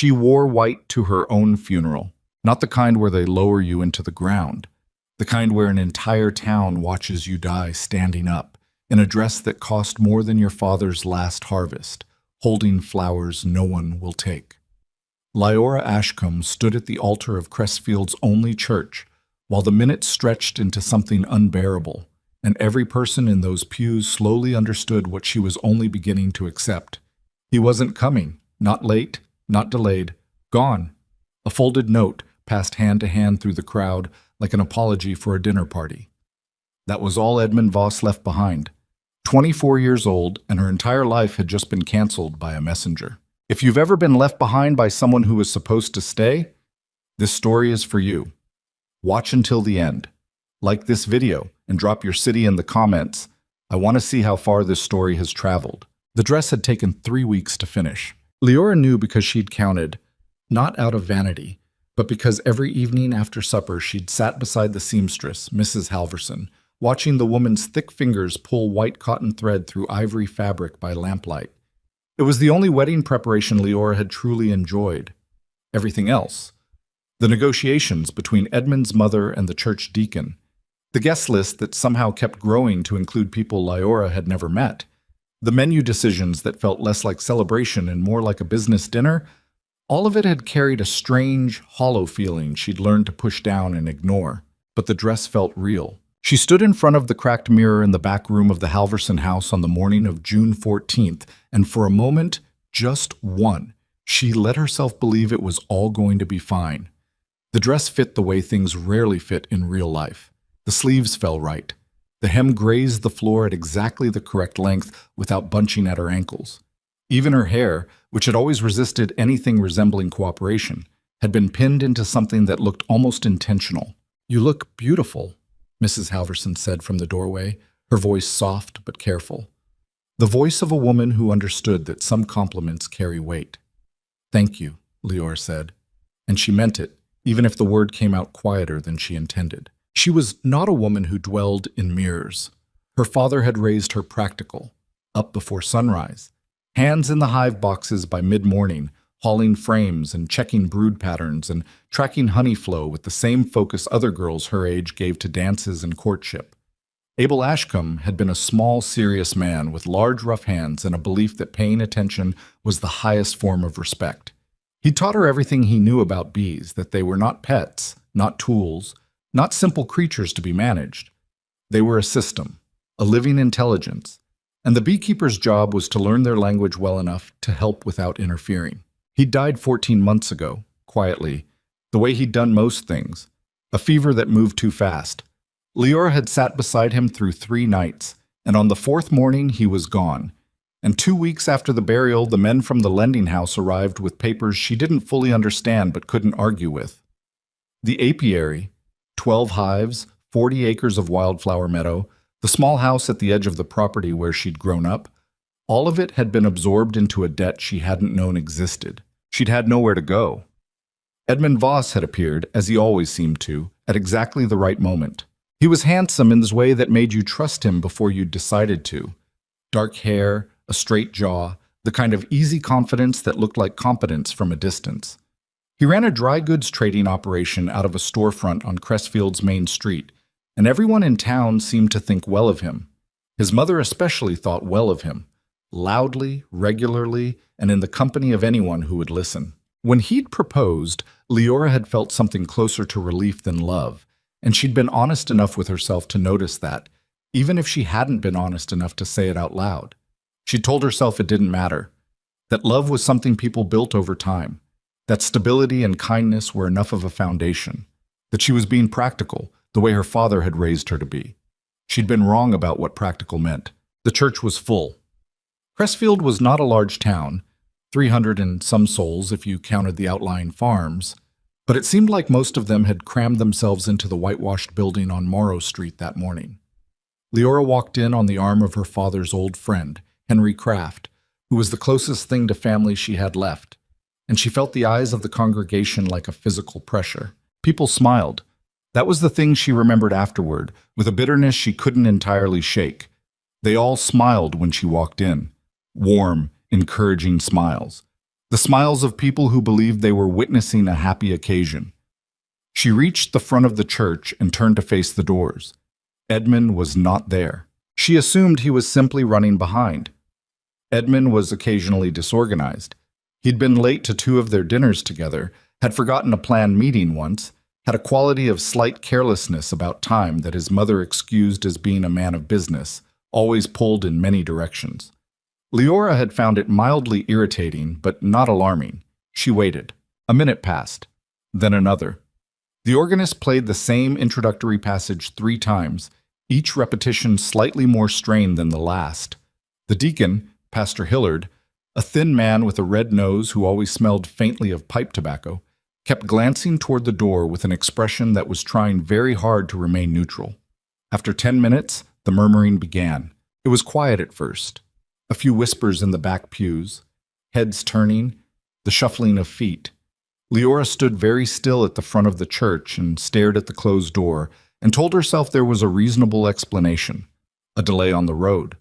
She wore white to her own funeral, not the kind where they lower you into the ground, the kind where an entire town watches you die standing up, in a dress that cost more than your father's last harvest, holding flowers no one will take. Lyora Ashcombe stood at the altar of Crestfield's only church, while the minutes stretched into something unbearable, and every person in those pews slowly understood what she was only beginning to accept. He wasn't coming, not late, not delayed, gone. A folded note passed hand to hand through the crowd like an apology for a dinner party. That was all Edmund Voss left behind. 24 years old, and her entire life had just been canceled by a messenger. If you've ever been left behind by someone who was supposed to stay, this story is for you. Watch until the end. Like this video and drop your city in the comments. I want to see how far this story has traveled. The dress had taken 3 weeks to finish. Lyora knew because she'd counted, not out of vanity, but because every evening after supper she'd sat beside the seamstress, Mrs. Halverson, watching the woman's thick fingers pull white cotton thread through ivory fabric by lamplight. It was the only wedding preparation Lyora had truly enjoyed. Everything else, the negotiations between Edmund's mother and the church deacon, the guest list that somehow kept growing to include people Lyora had never met, the menu decisions that felt less like celebration and more like a business dinner, all of it had carried a strange, hollow feeling she'd learned to push down and ignore. But the dress felt real. She stood in front of the cracked mirror in the back room of the Halverson house on the morning of June 14th, and for a moment, just one, she let herself believe it was all going to be fine. The dress fit the way things rarely fit in real life. The sleeves fell right. The hem grazed the floor at exactly the correct length without bunching at her ankles. Even her hair, which had always resisted anything resembling cooperation, had been pinned into something that looked almost intentional. "You look beautiful," Mrs. Halverson said from the doorway, her voice soft but careful. The voice of a woman who understood that some compliments carry weight. "Thank you," Lyora said, and she meant it, even if the word came out quieter than she intended. She was not a woman who dwelled in mirrors. Her father had raised her practical, up before sunrise, hands in the hive boxes by mid-morning, hauling frames and checking brood patterns and tracking honey flow with the same focus other girls her age gave to dances and courtship. Abel Ashcombe had been a small, serious man with large, rough hands and a belief that paying attention was the highest form of respect. He taught her everything he knew about bees, that they were not pets, not tools, not simple creatures to be managed. They were a system, a living intelligence, and the beekeeper's job was to learn their language well enough to help without interfering. He died 14 months ago, quietly, the way he'd done most things, a fever that moved too fast. Lyora had sat beside him through 3 nights, and on the 4th morning he was gone. And 2 weeks after the burial, the men from the lending house arrived with papers she didn't fully understand but couldn't argue with. The apiary, 12 hives, 40 acres of wildflower meadow, the small house at the edge of the property where she'd grown up, all of it had been absorbed into a debt she hadn't known existed. She'd had nowhere to go. Edmund Voss had appeared, as he always seemed to, at exactly the right moment. He was handsome in this way that made you trust him before you'd decided to. Dark hair, a straight jaw, the kind of easy confidence that looked like competence from a distance. He ran a dry goods trading operation out of a storefront on Crestfield's main street, and everyone in town seemed to think well of him. His mother especially thought well of him, loudly, regularly, and in the company of anyone who would listen. When he'd proposed, Lyora had felt something closer to relief than love, and she'd been honest enough with herself to notice that, even if she hadn't been honest enough to say it out loud. She told herself it didn't matter, that love was something people built over time, that stability and kindness were enough of a foundation, that she was being practical, the way her father had raised her to be. She'd been wrong about what practical meant. The church was full. Crestfield was not a large town, 300 and some souls if you counted the outlying farms, but it seemed like most of them had crammed themselves into the whitewashed building on Morrow Street that morning. Lyora walked in on the arm of her father's old friend, Henry Kraft, who was the closest thing to family she had left, and she felt the eyes of the congregation like a physical pressure. People smiled. That was the thing she remembered afterward, with a bitterness she couldn't entirely shake. They all smiled when she walked in. Warm, encouraging smiles. the smiles of people who believed they were witnessing a happy occasion. She reached the front of the church and turned to face the doors. Edmund was not there. She assumed he was simply running behind. Edmund was occasionally disorganized. He'd been late to 2 of their dinners together, had forgotten a planned meeting once, had a quality of slight carelessness about time that his mother excused as being a man of business, always pulled in many directions. Leora had found it mildly irritating, but not alarming. She waited. A minute passed, then another. The organist played the same introductory passage 3 times, each repetition slightly more strained than the last. The deacon, Pastor Hillard, a thin man with a red nose who always smelled faintly of pipe tobacco, kept glancing toward the door with an expression that was trying very hard to remain neutral. After 10 minutes, the murmuring began. It was quiet at first. A few whispers in the back pews, heads turning, the shuffling of feet. Leora stood very still at the front of the church and stared at the closed door and told herself there was a reasonable explanation. A delay on the road,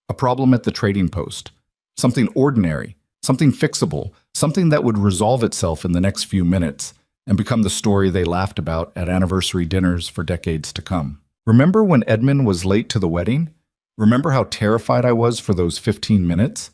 a problem at the trading post, something ordinary, something fixable, something that would resolve itself in the next few minutes and become the story they laughed about at anniversary dinners for decades to come. Remember when Edmund was late to the wedding? Remember how terrified I was for those 15 minutes?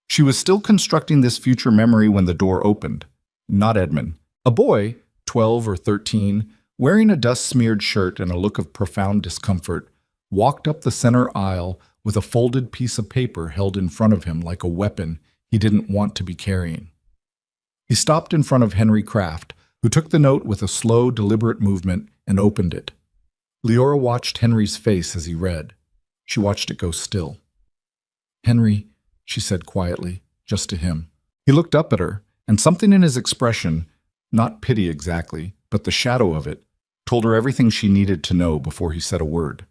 She was still constructing this future memory when the door opened. Not Edmund. A boy, 12 or 13, wearing a dust-smeared shirt and a look of profound discomfort, walked up the center aisle with a folded piece of paper held in front of him like a weapon he didn't want to be carrying. He stopped in front of Henry Kraft, who took the note with a slow, deliberate movement and opened it. Leora watched Henry's face as he read. She watched it go still. "Henry," she said quietly, just to him. He looked up at her, and something in his expression, not pity exactly, but the shadow of it, told her everything she needed to know before he said a word.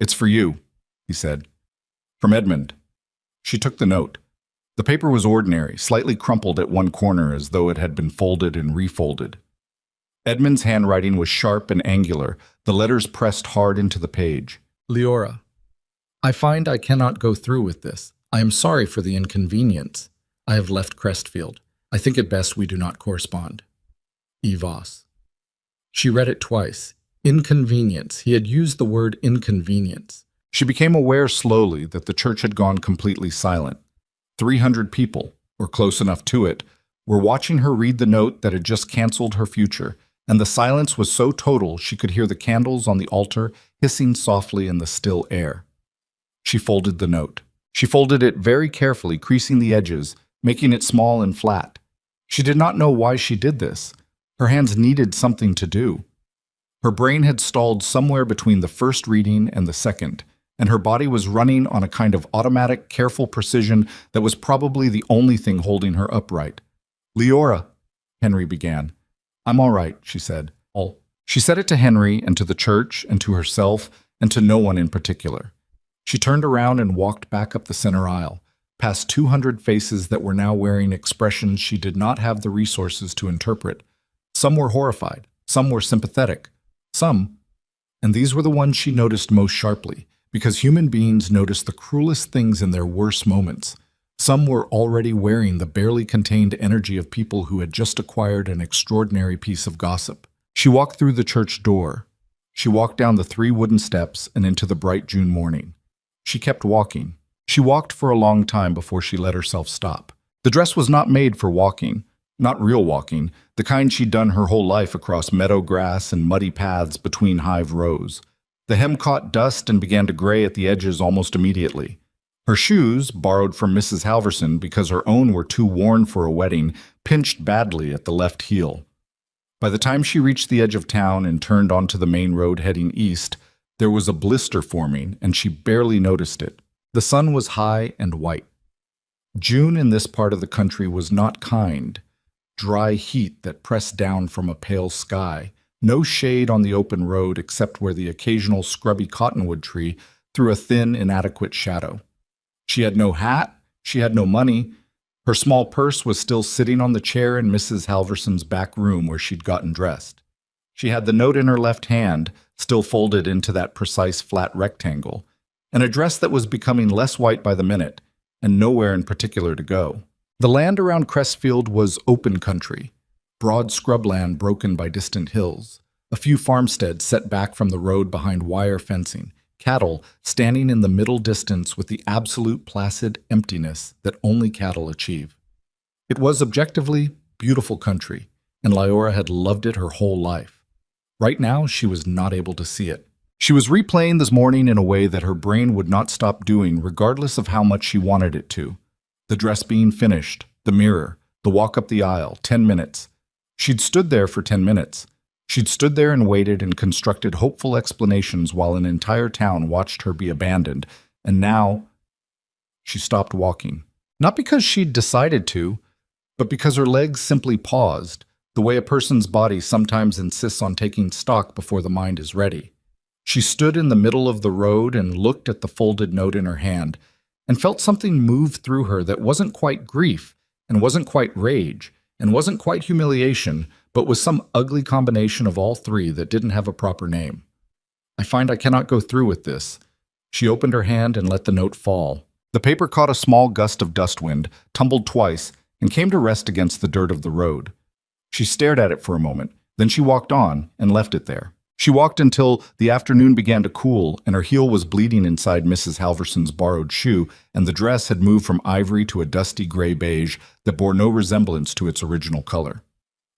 "It's for you," he said. "From Edmund." She took the note. The paper was ordinary, slightly crumpled at one corner as though it had been folded and refolded. Edmund's handwriting was sharp and angular, the letters pressed hard into the page. "Leora, I find I cannot go through with this. I am sorry for the inconvenience. I have left Crestfield. I think it best we do not correspond. E. Voss." She read it twice. Inconvenience. He had used the word inconvenience. She became aware slowly that the church had gone completely silent. 300 people, or close enough to it, were watching her read the note that had just canceled her future, and the silence was so total she could hear the candles on the altar hissing softly in the still air. She folded the note. She folded it very carefully, creasing the edges, making it small and flat. She did not know why she did this. Her hands needed something to do. Her brain had stalled somewhere between the first reading and the second, and her body was running on a kind of automatic, careful precision that was probably the only thing holding her upright. "Leora," Henry began. "I'm all right," she said. She said it to Henry and to the church and to herself and to no one in particular. She turned around and walked back up the center aisle, past 200 faces that were now wearing expressions she did not have the resources to interpret. Some were horrified, some were sympathetic, some, and these were the ones she noticed most sharply, because human beings notice the cruelest things in their worst moments. Some were already wearing the barely contained energy of people who had just acquired an extraordinary piece of gossip. She walked through the church door. She walked down the 3 wooden steps and into the bright June morning. She kept walking. She walked for a long time before she let herself stop. The dress was not made for walking, not real walking, the kind she'd done her whole life across meadow grass and muddy paths between hive rows. The hem caught dust and began to gray at the edges almost immediately. Her shoes, borrowed from Mrs. Halverson because her own were too worn for a wedding, pinched badly at the left heel. By the time she reached the edge of town and turned onto the main road heading east, there was a blister forming, and she barely noticed it. The sun was high and white. June in this part of the country was not kind. Dry heat that pressed down from a pale sky. No shade on the open road except where the occasional scrubby cottonwood tree threw a thin, inadequate shadow. She had no hat. She had no money. Her small purse was still sitting on the chair in Mrs. Halverson's back room where she'd gotten dressed. She had the note in her left hand, still folded into that precise flat rectangle, an address that was becoming less white by the minute, and nowhere in particular to go. The land around Crestfield was open country, broad scrubland broken by distant hills, a few farmsteads set back from the road behind wire fencing, cattle standing in the middle distance with the absolute placid emptiness that only cattle achieve. It was objectively beautiful country, and Lyora had loved it her whole life. Right now, she was not able to see it. She was replaying this morning in a way that her brain would not stop doing regardless of how much she wanted it to. The dress being finished, the mirror, the walk up the aisle, 10 minutes. She'd stood there for 10 minutes. She'd stood there and waited and constructed hopeful explanations while an entire town watched her be abandoned, and now she stopped walking. Not because she'd decided to, but because her legs simply paused, the way a person's body sometimes insists on taking stock before the mind is ready. She stood in the middle of the road and looked at the folded note in her hand, and felt something move through her that wasn't quite grief, and wasn't quite rage, and wasn't quite humiliation, but was some ugly combination of all three that didn't have a proper name. I find I cannot go through with this. She opened her hand and let the note fall. The paper caught a small gust of dust wind, tumbled twice, and came to rest against the dirt of the road. She stared at it for a moment, then she walked on and left it there. She walked until the afternoon began to cool and her heel was bleeding inside Mrs. Halverson's borrowed shoe, and the dress had moved from ivory to a dusty gray beige that bore no resemblance to its original color.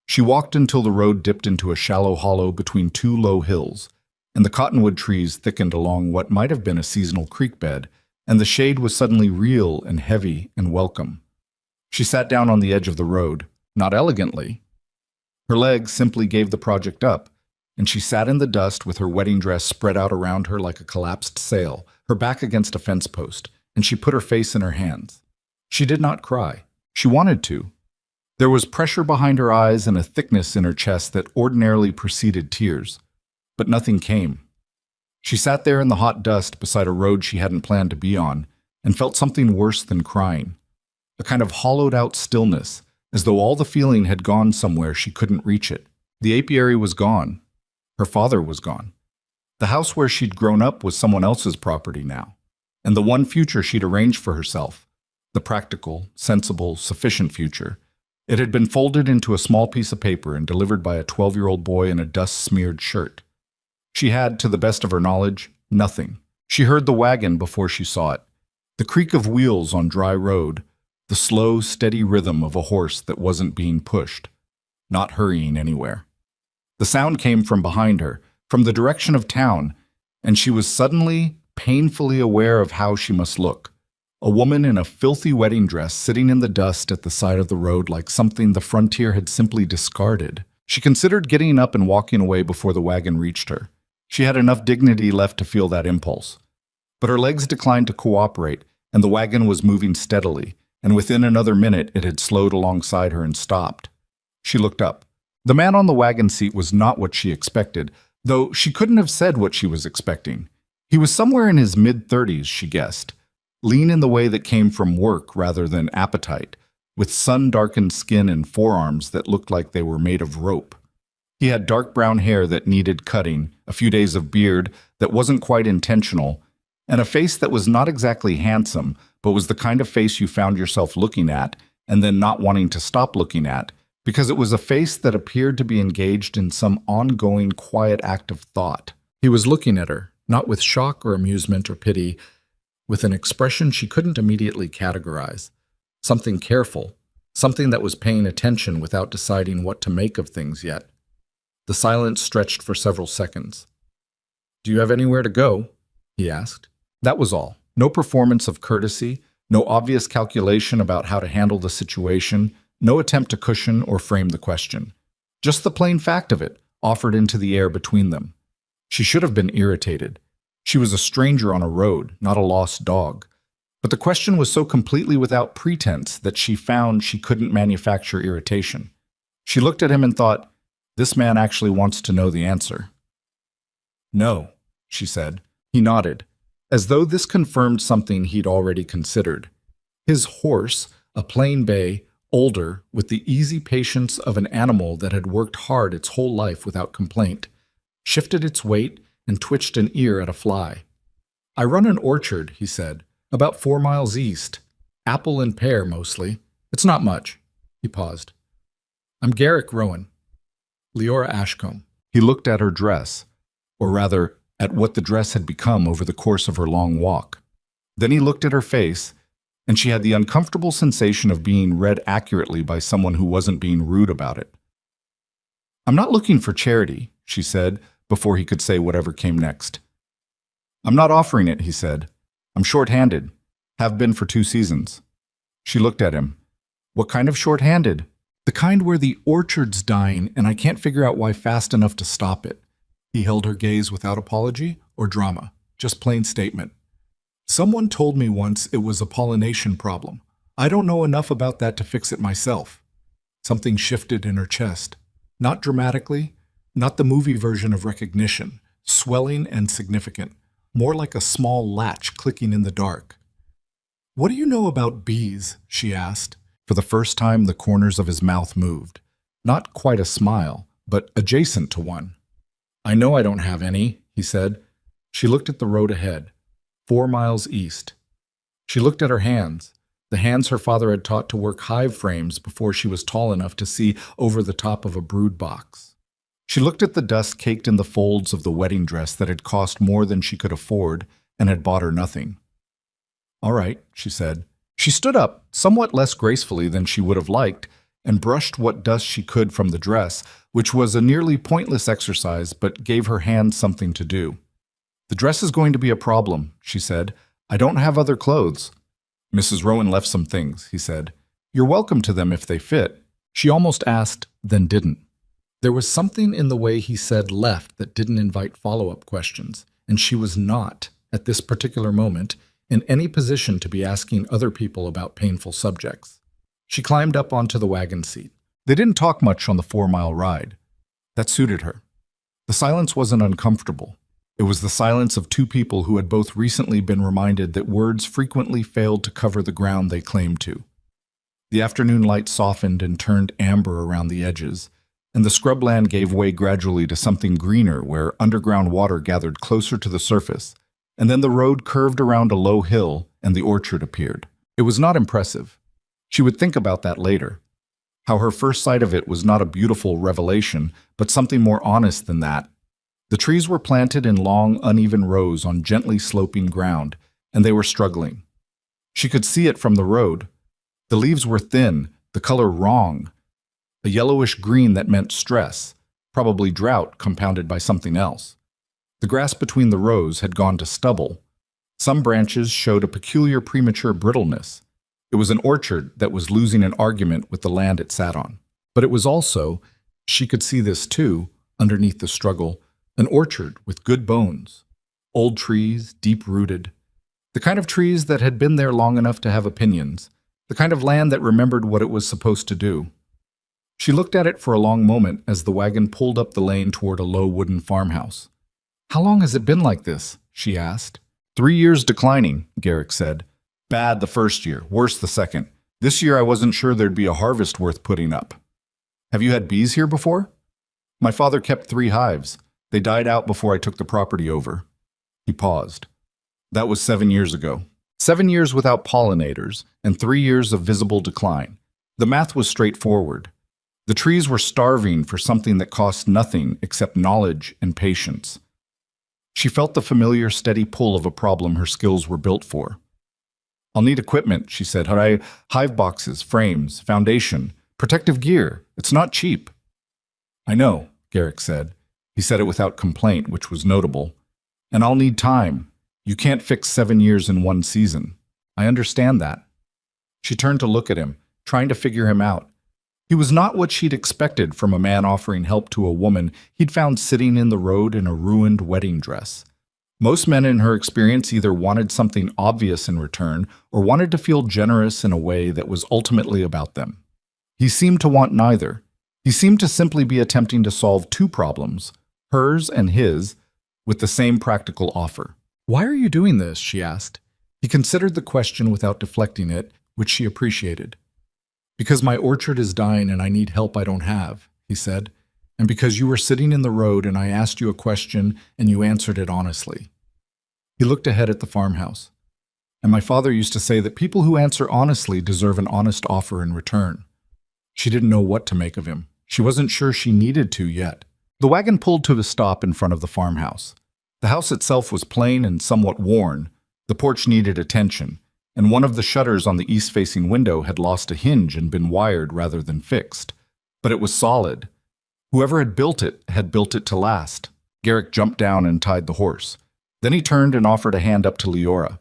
She walked until the road dipped into a shallow hollow between two low hills, and the cottonwood trees thickened along what might have been a seasonal creek bed, and the shade was suddenly real and heavy and welcome. She sat down on the edge of the road, not elegantly. Her legs simply gave the project up, and she sat in the dust with her wedding dress spread out around her like a collapsed sail, her back against a fence post, and she put her face in her hands. She did not cry. She wanted to. There was pressure behind her eyes and a thickness in her chest that ordinarily preceded tears, but nothing came. She sat there in the hot dust beside a road she hadn't planned to be on, and felt something worse than crying, a kind of hollowed-out stillness, as though all the feeling had gone somewhere she couldn't reach it. The apiary was gone. Her father was gone. The house where she'd grown up was someone else's property now, and the one future she'd arranged for herself, the practical, sensible, sufficient future, it had been folded into a small piece of paper and delivered by a 12-year-old boy in a dust-smeared shirt. She had, to the best of her knowledge, nothing. She heard the wagon before she saw it, the creak of wheels on dry road, the slow, steady rhythm of a horse that wasn't being pushed, not hurrying anywhere. The sound came from behind her, from the direction of town, and she was suddenly, painfully aware of how she must look. A woman in a filthy wedding dress sitting in the dust at the side of the road like something the frontier had simply discarded. She considered getting up and walking away before the wagon reached her. She had enough dignity left to feel that impulse. But her legs declined to cooperate, and the wagon was moving steadily, and within another minute it had slowed alongside her and stopped. She looked up. The man on the wagon seat was not what she expected, though she couldn't have said what she was expecting. He was somewhere in his mid-30s, she guessed, lean in the way that came from work rather than appetite, with sun-darkened skin and forearms that looked like they were made of rope. He had dark brown hair that needed cutting, a few days of beard that wasn't quite intentional, and a face that was not exactly handsome, but was the kind of face you found yourself looking at and then not wanting to stop looking at, because it was a face that appeared to be engaged in some ongoing quiet act of thought. He was looking at her, not with shock or amusement or pity, with an expression she couldn't immediately categorize. Something careful, something that was paying attention without deciding what to make of things yet. The silence stretched for several seconds. "Do you have anywhere to go?" he asked. That was all. No performance of courtesy, no obvious calculation about how to handle the situation, no attempt to cushion or frame the question. Just the plain fact of it, offered into the air between them. She should have been irritated. She was a stranger on a road, not a lost dog. But the question was so completely without pretense that she found she couldn't manufacture irritation. She looked at him and thought, this man actually wants to know the answer. "No," she said. He nodded, as though this confirmed something he'd already considered. His horse, a plain bay, older, with the easy patience of an animal that had worked hard its whole life without complaint, shifted its weight and twitched an ear at a fly. "I run an orchard," he said, "about 4 miles east. Apple and pear, mostly. It's not much. He paused. I'm Garrick Rowan. Leora Ashcombe. He looked at her dress, or rather, at what the dress had become over the course of her long walk. Then he looked at her face, and she had the uncomfortable sensation of being read accurately by someone who wasn't being rude about it. I'm not looking for charity, she said, before he could say whatever came next. I'm not offering it, he said. I'm short-handed. Have been for 2 seasons. She looked at him. What kind of short-handed? The kind where the orchard's dying and I can't figure out why fast enough to stop it. He held her gaze without apology or drama, just plain statement. Someone told me once it was a pollination problem. I don't know enough about that to fix it myself. Something shifted in her chest. Not dramatically, not the movie version of recognition, swelling and significant, more like a small latch clicking in the dark. What do you know about bees? She asked. For the first time, the corners of his mouth moved. Not quite a smile, but adjacent to one. I know I don't have any, he said. She looked at the road ahead, 4 miles east. She looked at her hands, the hands her father had taught to work hive frames before she was tall enough to see over the top of a brood box. She looked at the dust caked in the folds of the wedding dress that had cost more than she could afford and had bought her nothing. All right, she said. She stood up, somewhat less gracefully than she would have liked, and brushed what dust she could from the dress, which was a nearly pointless exercise but gave her hands something to do. The dress is going to be a problem, she said. I don't have other clothes. Mrs. Rowan left some things, he said. You're welcome to them if they fit. She almost asked, then didn't. There was something in the way he said left that didn't invite follow-up questions, and she was not, at this particular moment, in any position to be asking other people about painful subjects. She climbed up onto the wagon seat. They didn't talk much on the 4-mile ride. That suited her. The silence wasn't uncomfortable. It was the silence of 2 people who had both recently been reminded that words frequently failed to cover the ground they claimed to. The afternoon light softened and turned amber around the edges, and the scrubland gave way gradually to something greener where underground water gathered closer to the surface, and then the road curved around a low hill and the orchard appeared. It was not impressive. She would think about that later. How her first sight of it was not a beautiful revelation, but something more honest than that. The trees were planted in long, uneven rows on gently sloping ground, and they were struggling. She could see it from the road. The leaves were thin, the color wrong. A yellowish green that meant stress, probably drought compounded by something else. The grass between the rows had gone to stubble. Some branches showed a peculiar premature brittleness. It was an orchard that was losing an argument with the land it sat on. But it was also, she could see this too, underneath the struggle, an orchard with good bones. Old trees, deep-rooted. The kind of trees that had been there long enough to have opinions. The kind of land that remembered what it was supposed to do. She looked at it for a long moment as the wagon pulled up the lane toward a low wooden farmhouse. How long has it been like this? She asked. 3 years declining, Garrick said. Bad the first year, worse the second. This year I wasn't sure there'd be a harvest worth putting up. Have you had bees here before? My father kept 3 hives. They died out before I took the property over. He paused. That was 7 years ago. 7 years without pollinators, and 3 years of visible decline. The math was straightforward. The trees were starving for something that cost nothing except knowledge and patience. She felt the familiar, steady pull of a problem her skills were built for. I'll need equipment, she said. Hive boxes, frames, foundation, protective gear. It's not cheap. I know, Garrick said. He said it without complaint, which was notable. And I'll need time. You can't fix 7 years in 1 season. I understand that. She turned to look at him, trying to figure him out. He was not what she'd expected from a man offering help to a woman he'd found sitting in the road in a ruined wedding dress. Most men in her experience either wanted something obvious in return or wanted to feel generous in a way that was ultimately about them. He seemed to want neither. He seemed to simply be attempting to solve 2 problems, hers and his, with the same practical offer. Why are you doing this? She asked. He considered the question without deflecting it, which she appreciated. Because my orchard is dying and I need help I don't have, he said, and because you were sitting in the road and I asked you a question and you answered it honestly. He looked ahead at the farmhouse. And my father used to say that people who answer honestly deserve an honest offer in return. She didn't know what to make of him. She wasn't sure she needed to yet. The wagon pulled to a stop in front of the farmhouse. The house itself was plain and somewhat worn. The porch needed attention, and one of the shutters on the east-facing window had lost a hinge and been wired rather than fixed. But it was solid. Whoever had built it to last. Garrick jumped down and tied the horse. Then he turned and offered a hand up to Leora.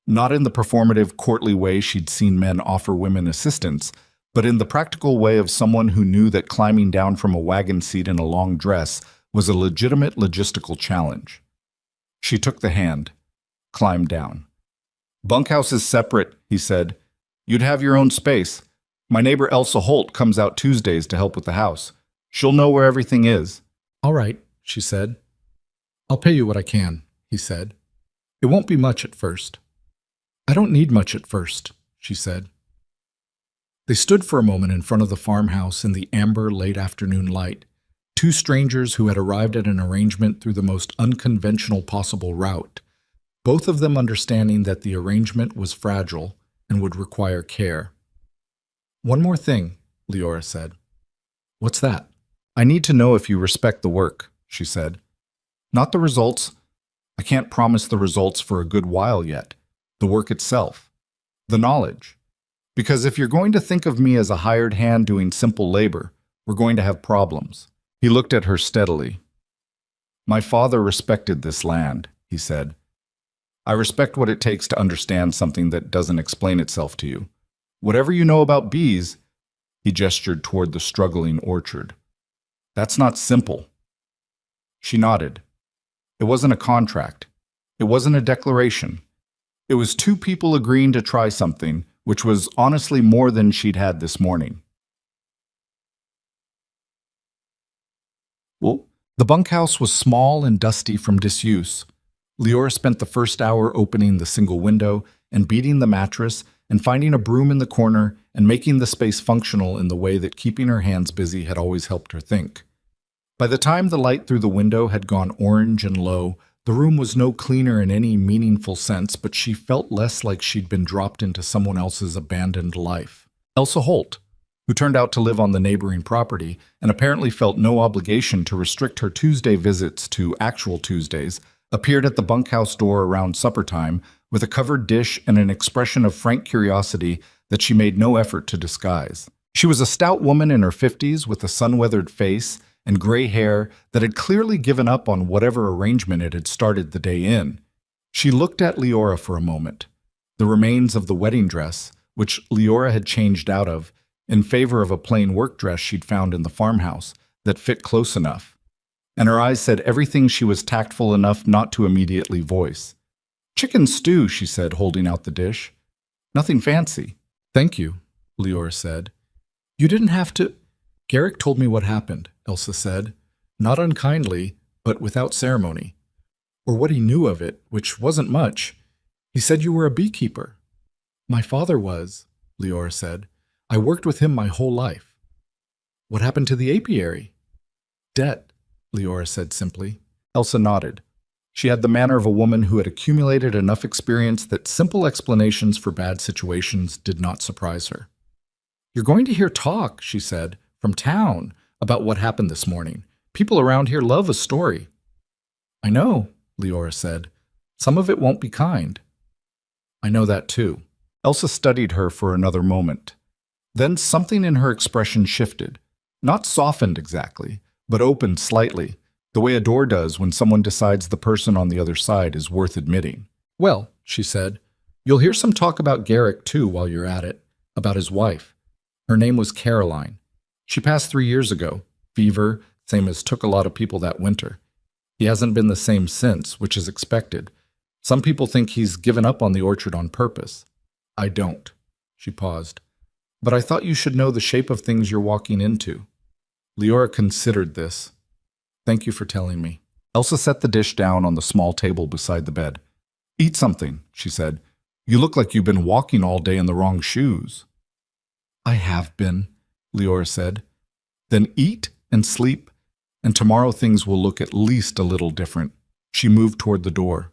Not in the performative, courtly way she'd seen men offer women assistance, but in the practical way of someone who knew that climbing down from a wagon seat in a long dress was a legitimate logistical challenge. She took the hand, climbed down. "Bunkhouse is separate," he said. "You'd have your own space. My neighbor Elsa Holt comes out Tuesdays to help with the house. She'll know where everything is." "All right," she said. "I'll pay you what I can," he said. "It won't be much at first." "I don't need much at first," she said. They stood for a moment in front of the farmhouse in the amber late afternoon light, two strangers who had arrived at an arrangement through the most unconventional possible route, both of them understanding that the arrangement was fragile and would require care. "One more thing," Leora said. "What's that?" "I need to know if you respect the work," she said. "Not the results. I can't promise the results for a good while yet. The work itself. The knowledge. Because if you're going to think of me as a hired hand doing simple labor, we're going to have problems." He looked at her steadily. "My father respected this land," he said. "I respect what it takes to understand something that doesn't explain itself to you. Whatever you know about bees," he gestured toward the struggling orchard. "That's not simple." She nodded. It wasn't a contract. It wasn't a declaration. It was two people agreeing to try something, which was honestly more than she'd had this morning. Well, the bunkhouse was small and dusty from disuse. Leora spent the first hour opening the single window and beating the mattress and finding a broom in the corner and making the space functional in the way that keeping her hands busy had always helped her think. By the time the light through the window had gone orange and low, the room was no cleaner in any meaningful sense, but she felt less like she'd been dropped into someone else's abandoned life. Elsa Holt, who turned out to live on the neighboring property and apparently felt no obligation to restrict her Tuesday visits to actual Tuesdays, appeared at the bunkhouse door around supper time with a covered dish and an expression of frank curiosity that she made no effort to disguise. She was a stout woman in her 50s with a sun-weathered face and gray hair that had clearly given up on whatever arrangement it had started the day in. She looked at Leora for a moment, the remains of the wedding dress, which Leora had changed out of, in favor of a plain work dress she'd found in the farmhouse that fit close enough. And her eyes said everything she was tactful enough not to immediately voice. "Chicken stew," she said, holding out the dish. "Nothing fancy." "Thank you," Leora said. "You didn't have to—" "Garrick told me what happened," Elsa said, not unkindly, but without ceremony. "Or what he knew of it, which wasn't much. He said you were a beekeeper." "My father was," Leora said. "I worked with him my whole life." "What happened to the apiary?" "Debt," Leora said simply. Elsa nodded. She had the manner of a woman who had accumulated enough experience that simple explanations for bad situations did not surprise her. "You're going to hear talk," she said, "from town, about what happened this morning. People around here love a story." "I know," Leora said. "Some of it won't be kind." "I know that too." Elsa studied her for another moment. Then something in her expression shifted. Not softened exactly, but opened slightly, the way a door does when someone decides the person on the other side is worth admitting. "Well," she said, "you'll hear some talk about Garrick too while you're at it, about his wife. Her name was Caroline. She passed 3 years ago. Fever, same as took a lot of people that winter. He hasn't been the same since, which is expected. Some people think he's given up on the orchard on purpose. I don't." She paused. "But I thought you should know the shape of things you're walking into." Leora considered this. "Thank you for telling me." Elsa set the dish down on the small table beside the bed. "Eat something," she said. "You look like you've been walking all day in the wrong shoes." "I have been," Leora said. "Then eat and sleep, and tomorrow things will look at least a little different." She moved toward the door.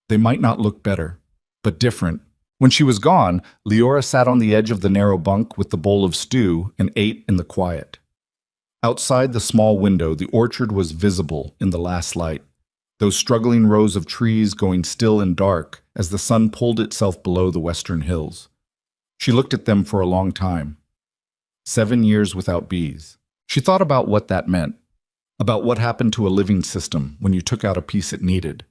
"They might not look better, but different When she was gone, Leora sat on the edge of the narrow bunk with the bowl of stew and ate in the quiet. Outside the small window, the orchard was visible in the last light, those struggling rows of trees going still and dark as the sun pulled itself below the western hills. She looked at them for a long time. 7 years without bees. She thought about what that meant, about what happened to a living system when you took out a piece it needed.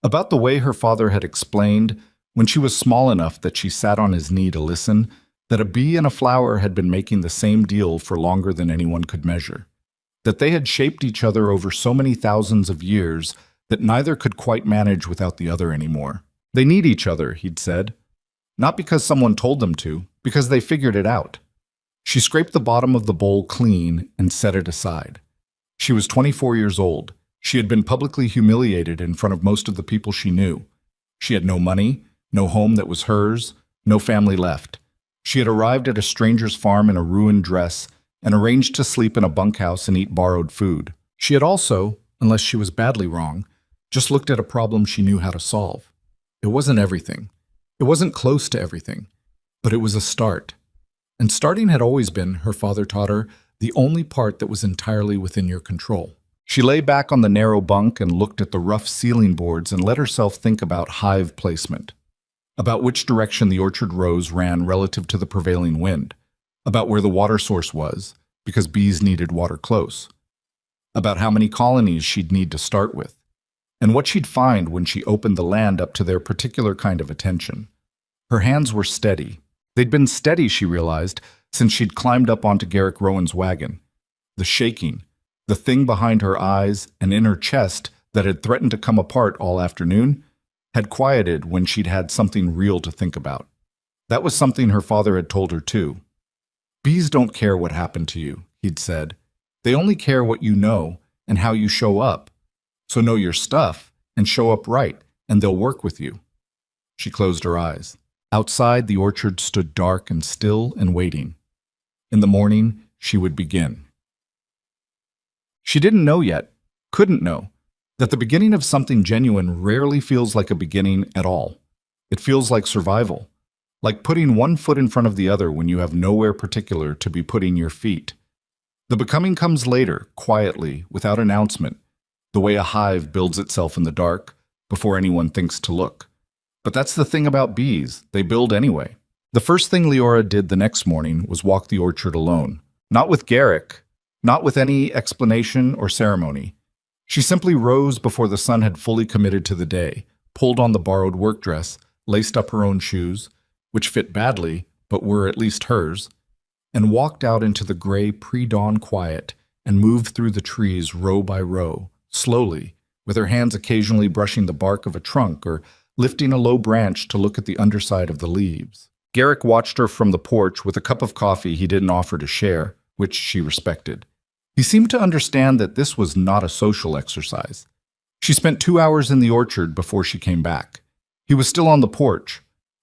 About the way her father had explained, when she was small enough that she sat on his knee to listen, that a bee and a flower had been making the same deal for longer than anyone could measure, that they had shaped each other over so many thousands of years that neither could quite manage without the other anymore. They need each other, he'd said. Not because someone told them to, because they figured it out. She scraped the bottom of the bowl clean and set it aside. She was 24 years old. She had been publicly humiliated in front of most of the people she knew. She had no money, no home that was hers, no family left. She had arrived at a stranger's farm in a ruined dress and arranged to sleep in a bunkhouse and eat borrowed food. She had also, unless she was badly wrong, just looked at a problem she knew how to solve. It wasn't everything. It wasn't close to everything, but it was a start. And starting had always been, her father taught her, the only part that was entirely within your control. She lay back on the narrow bunk and looked at the rough ceiling boards and let herself think about hive placement, about which direction the orchard rows ran relative to the prevailing wind, about where the water source was, because bees needed water close, about how many colonies she'd need to start with, and what she'd find when she opened the land up to their particular kind of attention. Her hands were steady. They'd been steady, she realized, since she'd climbed up onto Garrick Rowan's wagon. The shaking, the thing behind her eyes and in her chest that had threatened to come apart all afternoon, had quieted when she'd had something real to think about. That was something her father had told her too. Bees don't care what happened to you, he'd said. They only care what you know and how you show up. So know your stuff and show up right, and they'll work with you. She closed her eyes. Outside, the orchard stood dark and still and waiting. In the morning, she would begin. She didn't know yet, couldn't know, that the beginning of something genuine rarely feels like a beginning at all. It feels like survival, like putting one foot in front of the other when you have nowhere particular to be putting your feet. The becoming comes later, quietly, without announcement, the way a hive builds itself in the dark, before anyone thinks to look. But that's the thing about bees, they build anyway. The first thing Leora did the next morning was walk the orchard alone. Not with Garrick, not with any explanation or ceremony. She simply rose before the sun had fully committed to the day, pulled on the borrowed work dress, laced up her own shoes, which fit badly, but were at least hers, and walked out into the gray pre-dawn quiet and moved through the trees row by row, slowly, with her hands occasionally brushing the bark of a trunk or lifting a low branch to look at the underside of the leaves. Garrick watched her from the porch with a cup of coffee he didn't offer to share, which she respected. He seemed to understand that this was not a social exercise. She spent 2 hours in the orchard before she came back. He was still on the porch.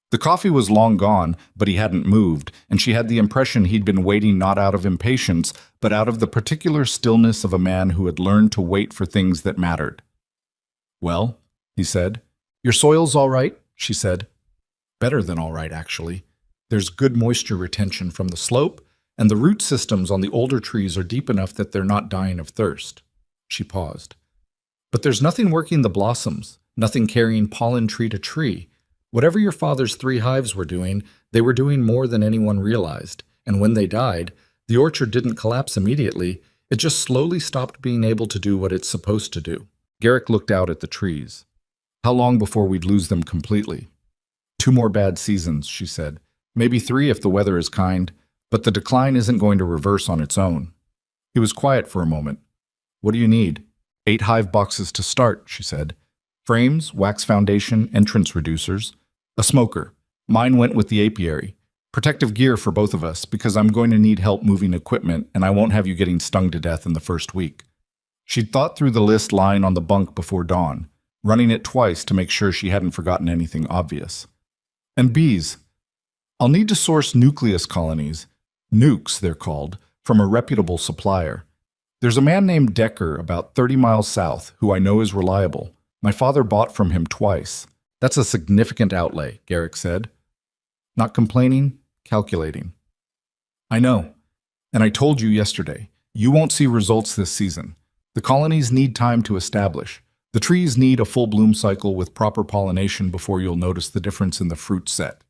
The coffee was long gone, but he hadn't moved, and she had the impression he'd been waiting not out of impatience, but out of the particular stillness of a man who had learned to wait for things that mattered. "Well," he said. "Your soil's all right," she said. "Better than all right, actually. There's good moisture retention from the slope, and the root systems on the older trees are deep enough that they're not dying of thirst." She paused. "But there's nothing working the blossoms, nothing carrying pollen tree to tree. Whatever your father's 3 hives were doing, they were doing more than anyone realized, and when they died, the orchard didn't collapse immediately, it just slowly stopped being able to do what it's supposed to do." Garrick looked out at the trees. "How long before we'd lose them completely?" 2 more bad seasons," she said. "Maybe 3 if the weather is kind, but the decline isn't going to reverse on its own." He was quiet for a moment. "What do you need?" 8 hive boxes to start," she said. "Frames, wax foundation, entrance reducers. A smoker. Mine went with the apiary. Protective gear for both of us, because I'm going to need help moving equipment, and I won't have you getting stung to death in the first week." She'd thought through the list lying on the bunk before dawn, running it twice to make sure she hadn't forgotten anything obvious. "And bees. I'll need to source nucleus colonies, nukes they're called, from a reputable supplier. There's a man named Decker about 30 miles south who I know is reliable. My father bought from him twice. That's a significant outlay, Garrick said. Not complaining, calculating. I know. And I told you yesterday, you won't see results this season. The colonies need time to establish. The trees need a full bloom cycle with proper pollination before you'll notice the difference in the fruit set.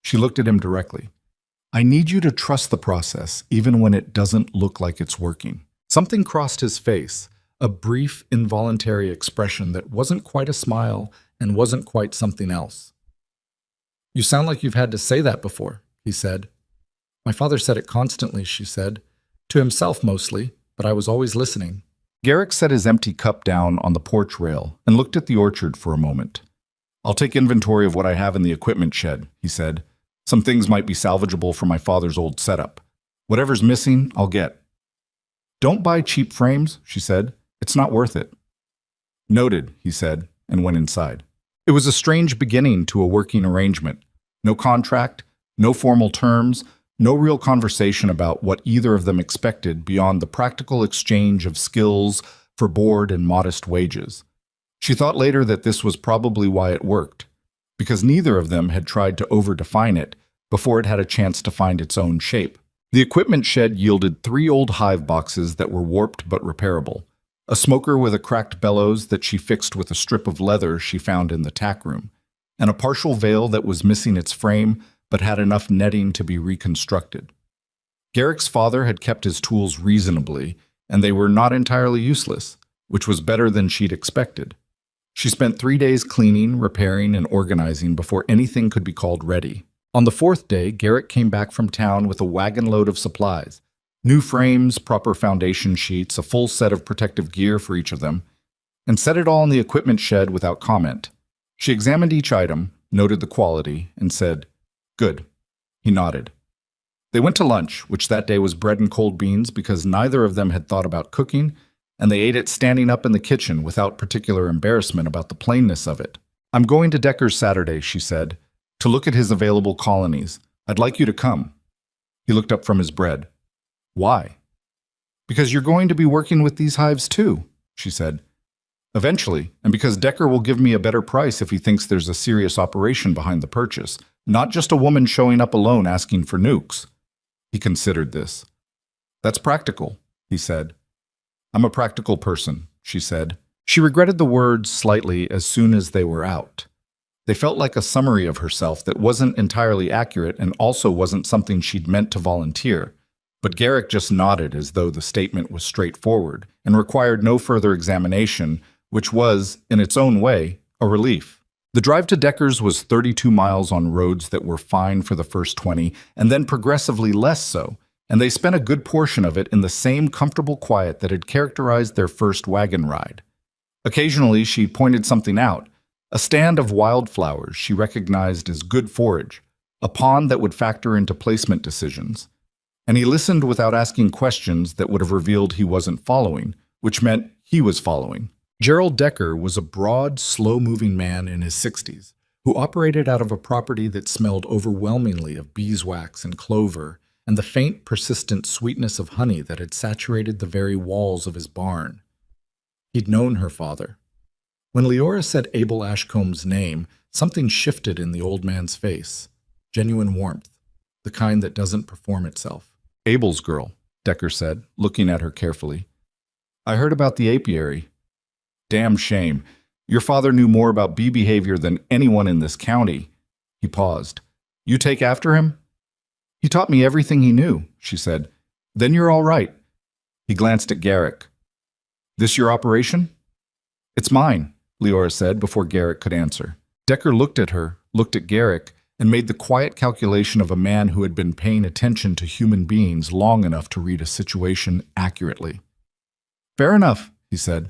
She looked at him directly. I need you to trust the process, even when it doesn't look like it's working. Something crossed his face, a brief, involuntary expression that wasn't quite a smile and wasn't quite something else. You sound like you've had to say that before, he said. My father said it constantly, she said. To himself mostly, but I was always listening. Garrick set his empty cup down on the porch rail and looked at the orchard for a moment. I'll take inventory of what I have in the equipment shed, he said. Some things might be salvageable from my father's old setup. Whatever's missing, I'll get. Don't buy cheap frames, she said. It's not worth it. Noted, he said, and went inside. It was a strange beginning to a working arrangement. No contract, no formal terms, no real conversation about what either of them expected beyond the practical exchange of skills for board and modest wages. She thought later that this was probably why it worked, because neither of them had tried to over-define it before it had a chance to find its own shape. The equipment shed yielded 3 old hive boxes that were warped but repairable, a smoker with a cracked bellows that she fixed with a strip of leather she found in the tack room, and a partial veil that was missing its frame but had enough netting to be reconstructed. Garrick's father had kept his tools reasonably, and they were not entirely useless, which was better than she'd expected. She spent 3 days cleaning, repairing, and organizing before anything could be called ready. On the 4th day, Garrick came back from town with a wagon load of supplies. New frames, proper foundation sheets, a full set of protective gear for each of them, and set it all in the equipment shed without comment. She examined each item, noted the quality, and said, Good. He nodded. They went to lunch, which that day was bread and cold beans because neither of them had thought about cooking, and they ate it standing up in the kitchen without particular embarrassment about the plainness of it. I'm going to Decker's Saturday, she said, to look at his available colonies. I'd like you to come. He looked up from his bread. Why? Because you're going to be working with these hives too, she said. Eventually, and because Decker will give me a better price if he thinks there's a serious operation behind the purchase, not just a woman showing up alone asking for nukes. He considered this. That's practical, he said. I'm a practical person, she said. She regretted the words slightly as soon as they were out. They felt like a summary of herself that wasn't entirely accurate and also wasn't something she'd meant to volunteer. But Garrick just nodded as though the statement was straightforward and required no further examination, which was, in its own way, a relief. The drive to Decker's was 32 miles on roads that were fine for the first 20, and then progressively less so, and they spent a good portion of it in the same comfortable quiet that had characterized their first wagon ride. Occasionally, she pointed something out, a stand of wildflowers she recognized as good forage, a pond that would factor into placement decisions. And he listened without asking questions that would have revealed he wasn't following, which meant he was following. Gerald Decker was a broad, slow-moving man in his 60s who operated out of a property that smelled overwhelmingly of beeswax and clover and the faint, persistent sweetness of honey that had saturated the very walls of his barn. He'd known her father. When Leora said Abel Ashcomb's name, something shifted in the old man's face. Genuine warmth, the kind that doesn't perform itself. Abel's girl, Decker said, looking at her carefully. I heard about the apiary. Damn shame. Your father knew more about bee behavior than anyone in this county. He paused. You take after him? He taught me everything he knew, she said. Then you're all right. He glanced at Garrick. This your operation? It's mine, Leora said before Garrick could answer. Decker looked at her, looked at Garrick, and made the quiet calculation of a man who had been paying attention to human beings long enough to read a situation accurately. Fair enough, he said.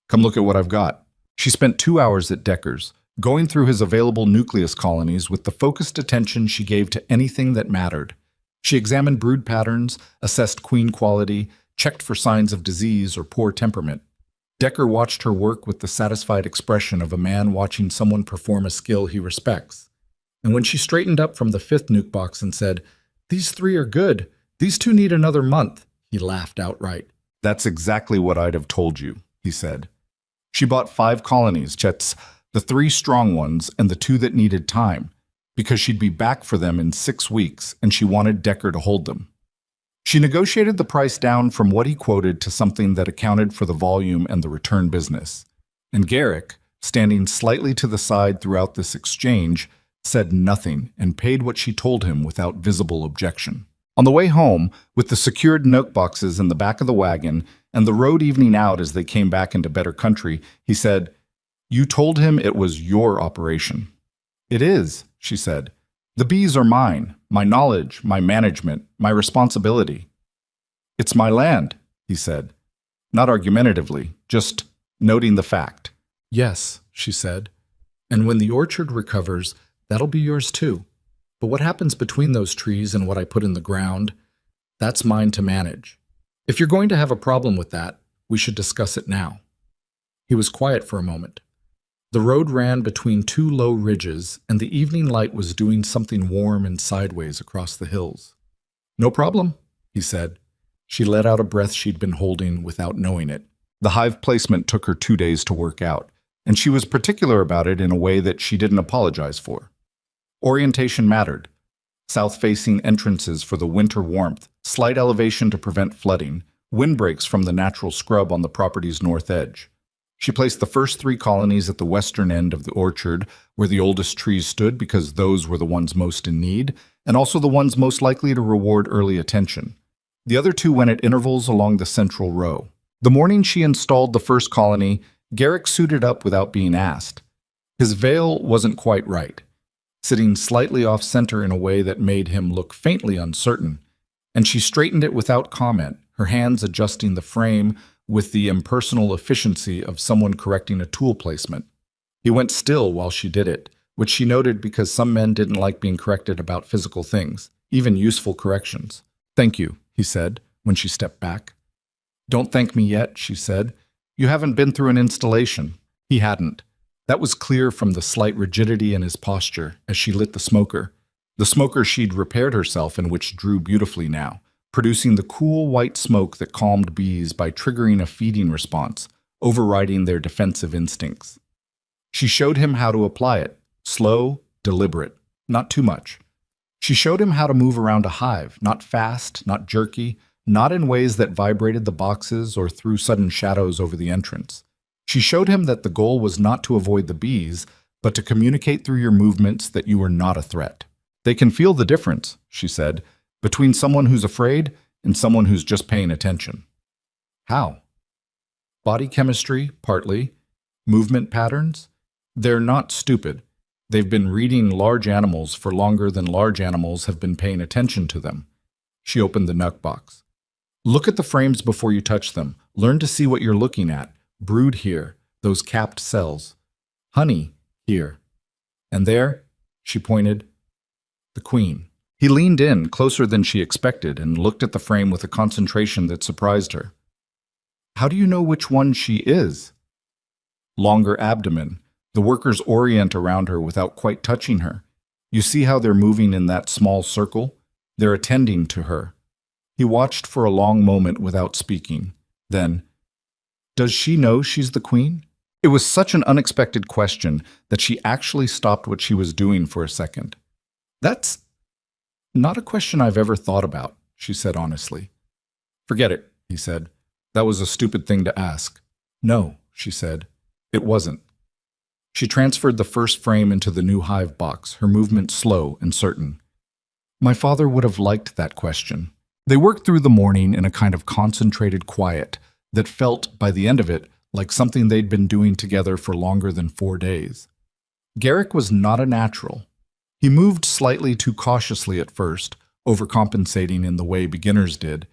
Come look at what I've got. She spent 2 hours at Decker's, going through his available nucleus colonies with the focused attention she gave to anything that mattered. She examined brood patterns, assessed queen quality, checked for signs of disease or poor temperament. Decker watched her work with the satisfied expression of a man watching someone perform a skill he respects. And when she straightened up from the 5th nuke box and said, "These 3 are good. These 2 need another month," he laughed outright. That's exactly what I'd have told you, he said. She bought 5 colonies, Chet's the 3 strong ones and the 2 that needed time, because she'd be back for them in 6 weeks and she wanted Decker to hold them. She negotiated the price down from what he quoted to something that accounted for the volume and the return business. And Garrick, standing slightly to the side throughout this exchange, said nothing and paid what she told him without visible objection. On the way home, with the secured note boxes in the back of the wagon and the road evening out as they came back into better country, he said, "You told him it was your operation." "It is," she said. "The bees are mine, my knowledge, my management, my responsibility." "It's my land," he said, not argumentatively, just noting the fact. "Yes," she said, "and when the orchard recovers, that'll be yours too. But what happens between those trees and what I put in the ground, that's mine to manage. If you're going to have a problem with that, we should discuss it now." He was quiet for a moment. The road ran between 2 low ridges, and the evening light was doing something warm and sideways across the hills. "No problem," he said. She let out a breath she'd been holding without knowing it. The hive placement took her 2 days to work out, and she was particular about it in a way that she didn't apologize for. Orientation mattered. South-facing entrances for the winter warmth, slight elevation to prevent flooding, windbreaks from the natural scrub on the property's north edge. She placed the first 3 colonies at the western end of the orchard, where the oldest trees stood because those were the ones most in need, and also the ones most likely to reward early attention. The other 2 went at intervals along the central row. The morning she installed the first colony, Garrick suited up without being asked. His veil wasn't quite right, sitting slightly off-center in a way that made him look faintly uncertain, and she straightened it without comment, her hands adjusting the frame with the impersonal efficiency of someone correcting a tool placement. He went still while she did it, which she noted because some men didn't like being corrected about physical things, even useful corrections. "Thank you," he said, when she stepped back. "Don't thank me yet," she said. "You haven't been through an installation." He hadn't. That was clear from the slight rigidity in his posture as she lit the smoker she'd repaired herself and which drew beautifully now, producing the cool white smoke that calmed bees by triggering a feeding response, overriding their defensive instincts. She showed him how to apply it, slow, deliberate, not too much. She showed him how to move around a hive, not fast, not jerky, not in ways that vibrated the boxes or threw sudden shadows over the entrance. She showed him that the goal was not to avoid the bees, but to communicate through your movements that you were not a threat. "They can feel the difference," she said, "between someone who's afraid and someone who's just paying attention." "How?" "Body chemistry, partly. Movement patterns. They're not stupid. They've been reading large animals for longer than large animals have been paying attention to them." She opened the nut box. "Look at the frames before you touch them. Learn to see what you're looking at. Brood here, those capped cells. Honey here. And there," she pointed, "the queen." He leaned in, closer than she expected, and looked at the frame with a concentration that surprised her. "How do you know which one she is?" "Longer abdomen. The workers orient around her without quite touching her. You see how they're moving in that small circle? They're attending to her." He watched for a long moment without speaking. Then, "Does she know she's the queen?" It was such an unexpected question that she actually stopped what she was doing for a second. "That's not a question I've ever thought about," she said honestly. "Forget it," he said. "That was a stupid thing to ask." "No," she said. "It wasn't." She transferred the first frame into the new hive box, her movement slow and certain. "My father would have liked that question." They worked through the morning in a kind of concentrated quiet that felt, by the end of it, like something they'd been doing together for longer than 4 days. Garrick was not a natural. He moved slightly too cautiously at first, overcompensating in the way beginners did,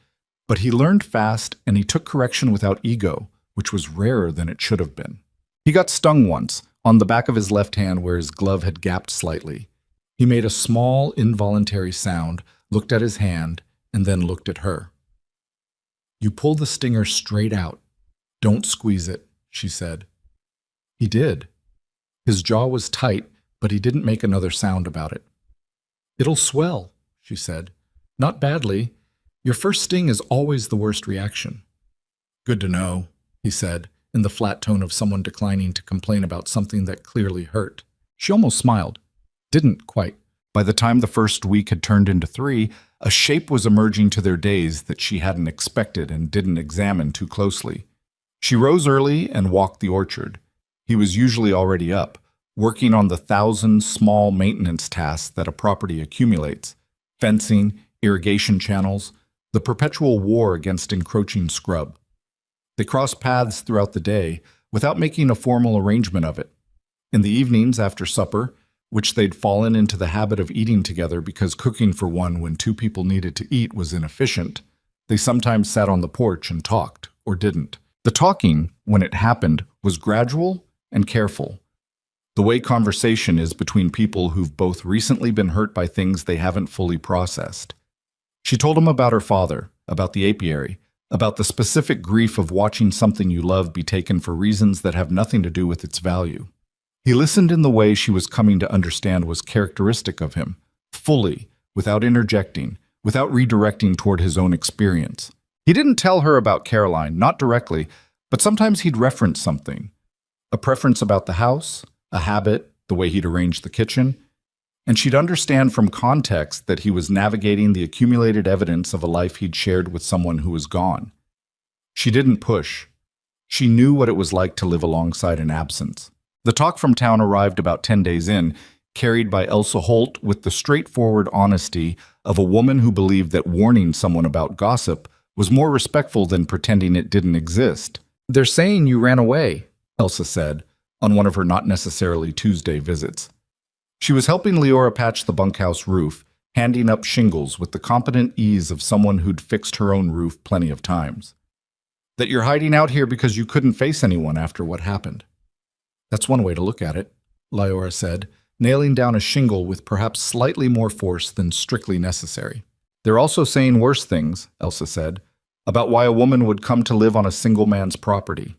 but he learned fast and he took correction without ego, which was rarer than it should have been. He got stung once, on the back of his left hand where his glove had gapped slightly. He made a small, involuntary sound, looked at his hand, and then looked at her. "You pull the stinger straight out. Don't squeeze it," she said. He did. His jaw was tight, but he didn't make another sound about it. "It'll swell," she said. "Not badly. Your first sting is always the worst reaction." "Good to know," he said, in the flat tone of someone declining to complain about something that clearly hurt. She almost smiled. Didn't quite. By the time the first week had turned into 3, a shape was emerging to their days that she hadn't expected and didn't examine too closely. She rose early and walked the orchard. He was usually already up, working on the 1,000 small maintenance tasks that a property accumulates: fencing, irrigation channels, the perpetual war against encroaching scrub. They crossed paths throughout the day without making a formal arrangement of it. In the evenings after supper, which they'd fallen into the habit of eating together because cooking for one when 2 people needed to eat was inefficient, they sometimes sat on the porch and talked, or didn't. The talking, when it happened, was gradual and careful. The way conversation is between people who've both recently been hurt by things they haven't fully processed. She told him about her father, about the apiary, about the specific grief of watching something you love be taken for reasons that have nothing to do with its value. He listened in the way she was coming to understand was characteristic of him, fully, without interjecting, without redirecting toward his own experience. He didn't tell her about Caroline, not directly, but sometimes he'd reference something. A preference about the house, a habit, the way he'd arranged the kitchen, and she'd understand from context that he was navigating the accumulated evidence of a life he'd shared with someone who was gone. She didn't push. She knew what it was like to live alongside an absence. The talk from town arrived about 10 days in, carried by Elsa Holt with the straightforward honesty of a woman who believed that warning someone about gossip was more respectful than pretending it didn't exist. "They're saying you ran away," Elsa said, on one of her not necessarily Tuesday visits. She was helping Leora patch the bunkhouse roof, handing up shingles with the competent ease of someone who'd fixed her own roof plenty of times. "That you're hiding out here because you couldn't face anyone after what happened." "That's one way to look at it," Leora said, nailing down a shingle with perhaps slightly more force than strictly necessary. "They're also saying worse things," Elsa said, "about why a woman would come to live on a single man's property."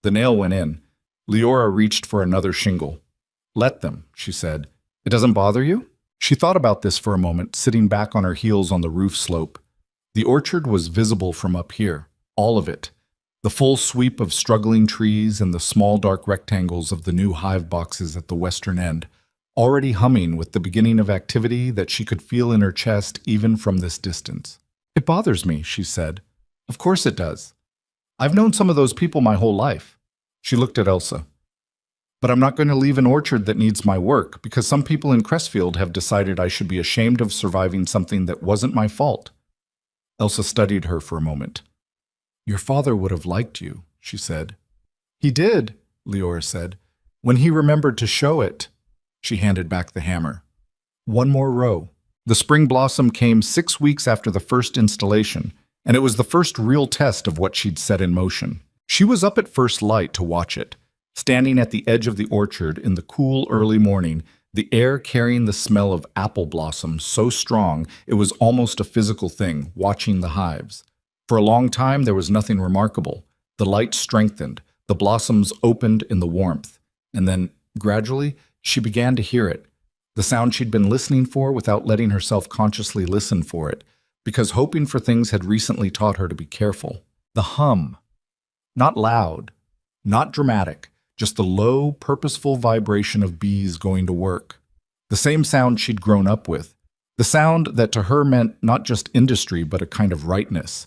The nail went in. Leora reached for another shingle. "Let them," she said. "It doesn't bother you?" She thought about this for a moment, sitting back on her heels on the roof slope. The orchard was visible from up here, all of it. The full sweep of struggling trees and the small dark rectangles of the new hive boxes at the western end, already humming with the beginning of activity that she could feel in her chest even from this distance. "It bothers me," she said. "Of course it does. I've known some of those people my whole life." She looked at Elsa. "But I'm not going to leave an orchard that needs my work because some people in Crestfield have decided I should be ashamed of surviving something that wasn't my fault." Elsa studied her for a moment. "Your father would have liked you," she said. "He did," Leora said. "When he remembered to show it." She handed back the hammer. One more row. The spring blossom came 6 weeks after the first installation, and it was the first real test of what she'd set in motion. She was up at first light to watch it, standing at the edge of the orchard in the cool early morning, the air carrying the smell of apple blossom so strong it was almost a physical thing, watching the hives. For a long time there was nothing remarkable. The light strengthened, the blossoms opened in the warmth, and then, gradually, she began to hear it, the sound she'd been listening for without letting herself consciously listen for it, because hoping for things had recently taught her to be careful. The hum. Not loud, not dramatic, just the low, purposeful vibration of bees going to work. The same sound she'd grown up with. The sound that to her meant not just industry, but a kind of rightness.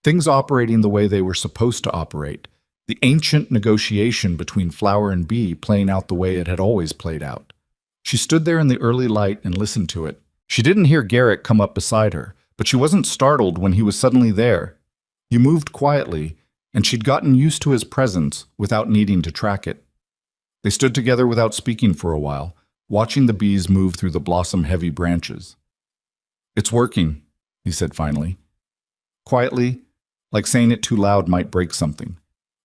Things operating the way they were supposed to operate. The ancient negotiation between flower and bee playing out the way it had always played out. She stood there in the early light and listened to it. She didn't hear Garrett come up beside her, but she wasn't startled when he was suddenly there. He moved quietly, and she'd gotten used to his presence without needing to track it. They stood together without speaking for a while, watching the bees move through the blossom-heavy branches. "It's working," he said finally. Quietly, like saying it too loud might break something.